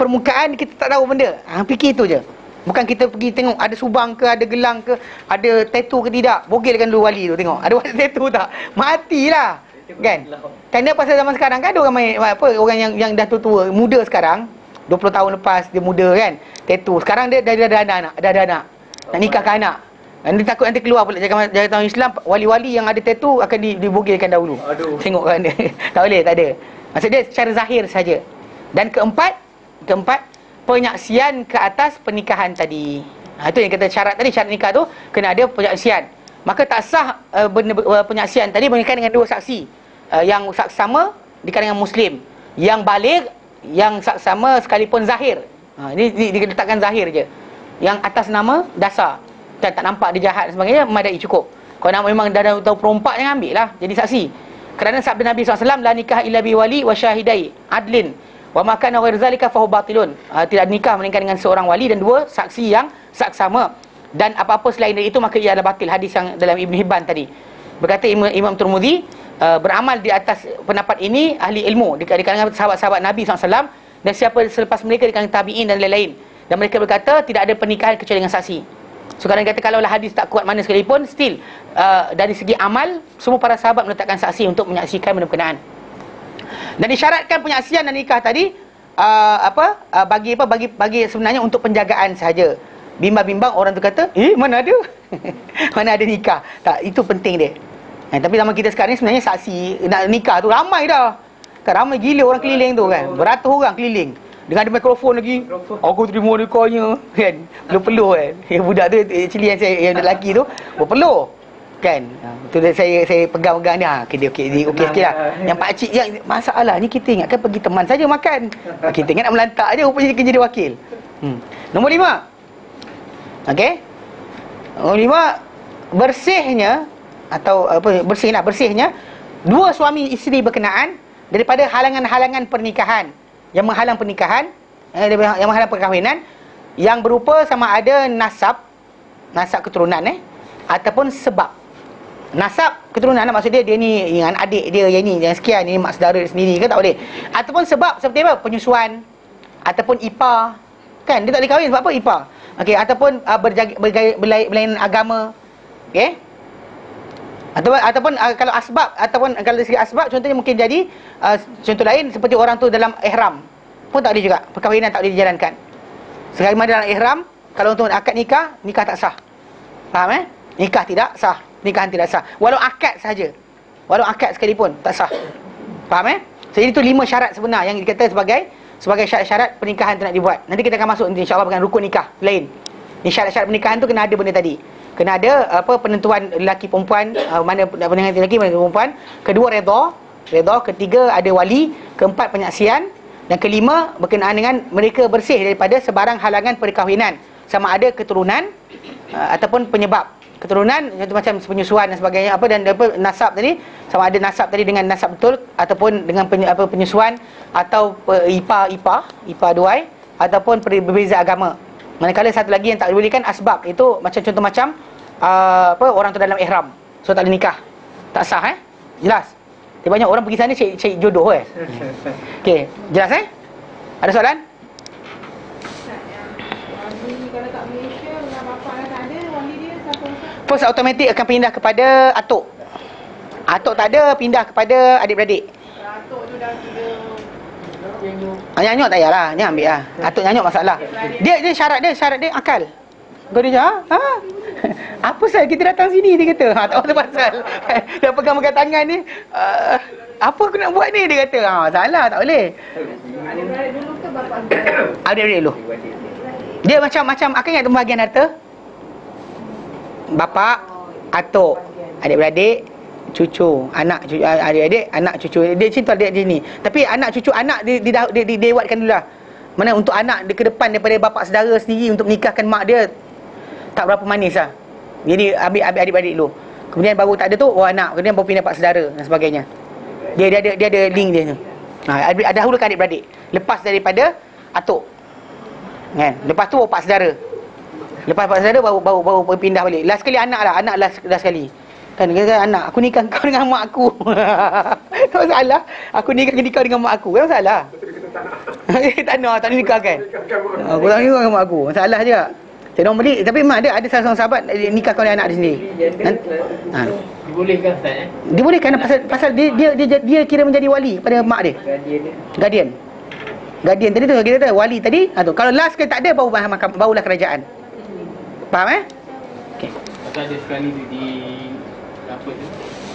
permukaan kita tak tahu benda. Fikir tu je. Bukan kita pergi tengok ada subang ke, ada gelang ke, ada tattoo ke tidak. Bogilkan dulu wali tu tengok. Ada tattoo tak? Matilah. Kan? Kerana pasal zaman sekarang kan ada orang yang dah tua-tua, muda sekarang, 20 tahun lepas dia muda kan, tattoo. Sekarang dia dah ada anak. Nak nikahkan anak. Dia takut nanti keluar pula jabatan Islam, wali-wali yang ada tattoo akan dibogilkan dahulu. Tengok kan dia. Tak boleh, tak ada. Maksud dia secara zahir saja. Dan keempat, penyaksian ke atas pernikahan tadi. Itu yang kata syarat tadi, syarat nikah tu kena ada penyaksian. Maka tak sah penyaksian tadi melainkan dengan dua saksi yang saksama di kalangan Muslim, yang baligh, yang saksama sekalipun zahir. Ini diletakkan zahir je. Yang atas nama dasar dan tak nampak dia jahat dan sebagainya, memadai cukup. Kalau nak memang dah tahu perompak, jangan ambil lah jadi saksi. Kerana sabda Nabi SAW, la nikah illa bi wali wa syahidai adlin wa ma kana ghairu zalika fa huwa batilun. Tidak nikah melainkan dengan seorang wali dan dua saksi yang saksama, dan apa-apa selain dari itu maka ia adalah batil. Hadis yang dalam Ibn Hibban tadi. Berkata Imam Tirmidzi, beramal di atas pendapat ini ahli ilmu di kalangan sahabat-sahabat Nabi SAW, dan siapa selepas mereka di kalangan tabi'in dan lain-lain. Dan mereka berkata tidak ada pernikahan kecuali dengan saksi. So kadang kata kalaulah hadis tak kuat mana sekalipun, still dari segi amal semua para sahabat meletakkan saksi untuk menyaksikan benda berkenaan. Dan disyaratkan penyaksian dan nikah tadi bagi sebenarnya untuk penjagaan sahaja. Bimbang-bimbang orang tu kata, mana ada mana ada nikah. Tak, itu penting dia. Tapi zaman kita sekarang ni sebenarnya saksi nak nikah tu ramai dah. Kan ramai gila orang keliling tu kan. Beratus orang keliling. Dengan ada mikrofon lagi. Aku terima nikahnya kan. Peluh-peluh kan. Yang budak tu actually yang lelaki tu berpeluh. Kan. Tu saya pegang-pegang dia. Okey sikitlah. Yang pak cik yang masalah ni kita ingatkan pergi teman saja makan. Kita ingat nak melantak aje rupanya kerja dia wakil. Nombor 5. Okey. Nombor 5, bersihnya atau bersihnya dua suami isteri berkenaan daripada halangan-halangan pernikahan yang menghalang pernikahan, yang menghalang perkahwinan, yang berupa sama ada nasab keturunan ataupun sebab. Nasab keturunan maksud dia ni dengan adik dia yang ni yang sekian, ni mak saudara dia sendiri kan, tak boleh. Ataupun sebab seperti apa? Penyusuan ataupun ipar. Kan dia tak boleh kahwin sebab apa? Ipar. Okey, ataupun berlainan agama. Okey? Ataupun kalau asbab, ataupun kalau dari segi asbab contohnya mungkin jadi contoh lain seperti orang tu dalam ihram pun tak boleh juga, perkahwinan tak boleh dijalankan. Sebagaimana dalam ihram, kalau untuk akad nikah tak sah. Faham Nikah tidak sah, nikahan tidak sah. Walau akad saja. Walau akad sekalipun tak sah. Faham Jadi itu 5 syarat sebenar yang dikata sebagai syarat-syarat pernikahan tu nak dibuat. Nanti kita akan masuk insya-Allah dengan rukun nikah lain. Ni syarat-syarat pernikahan tu kena ada benda tadi. Kena ada penentuan lelaki perempuan, mana penentuan lelaki mana perempuan. Kedua redha, ketiga ada wali, keempat penyaksian, dan kelima berkenaan dengan mereka bersih daripada sebarang halangan perkahwinan, sama ada keturunan ataupun penyebab keturunan, contoh macam penyusuan dan sebagainya dan nasab tadi, sama ada nasab tadi dengan nasab betul ataupun dengan penyusuan atau ipar duai ataupun berbeza agama. Manakala satu lagi yang tak dibolehkan asbab, itu macam contoh macam orang tu dalam ihram, so tak boleh nikah, tak sah jelas. Tapi banyak orang pergi sana cari jodoh Okey, jelas Ada soalan? Wali kalau kat Malaysia dengan bapak dah tak ada, wali dia siapa? Terus automatik akan pindah kepada atuk. Atuk tak ada, pindah kepada adik-beradik. Atuk tu dah kira Nyanyuk tak payahlah, ni ambil lah. Atuk nyanyuk masalah. Dia syarat dia akal. Kau dia apa sal kita datang sini, dia kata. Tak apa pasal. Dia pegang tangan ni. Apa aku nak buat ni, dia kata. Salah, tak boleh. adik-beradik dulu ke bapak? Adik-beradik dulu. Dia macam akan ingat pembahagian harta. Bapak, atuk, adik-beradik, cucu, anak, cucu, adik-adik, anak, cucu. Dia cinta dia ni. Tapi anak, cucu, anak dilewatkan dulu lah. Mana untuk anak dia ke depan daripada bapak saudara sendiri untuk menikahkan mak dia, tak berapa manis lah. Jadi ambil adik-beradik dulu. Kemudian baru tak ada tu, anak. Kemudian baru pindah pak saudara dan sebagainya. Dia ada link dia tu. Dahulukan adik-beradik. Lepas daripada atuk. Kan? Lepas tu baru pak saudara. Lepas pak saudara baru pindah balik. Last sekali anak lah. Anak last sekali. Kan kata anak, aku nikah kau dengan mak aku. Tak masalah. Aku nikah dengan mak aku. Tak masalah. Tak nak nikah kan. Aku tak nikah dengan mak aku. Masalah je. Saya nak beli, tapi memang ada salah seorang sahabat nikah kau dengan anak dia sendiri. Dibolehkan Ustaz Dibolehkan pasal dia kira menjadi wali pada mak dia. Guardian tadi tu kita kata wali tadi. Tu kalau last sekali tak ada barulah kerajaan. Faham Okey. Pasal dia sekali di apa tu?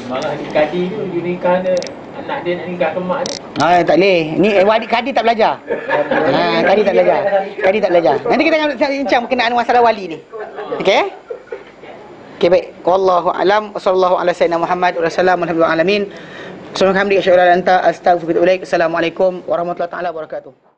Dimarah di kadi tu, dia nikah dia, anak dia nak nikah ke mak dia. Tak boleh. Ni wali kadi tak belajar. Kadi tak belajar. Nanti kita akan bincang berkenaan masalah wali ni. Okey? Okey, baik. Wallahu a'lam. Wassallallahu ala sayyidina Muhammad wa sallallahu alaihi wa alamin. Subhanallah, astaghfiruka wa atubu ilaik. Assalamualaikum warahmatullahi taala wabarakatuh.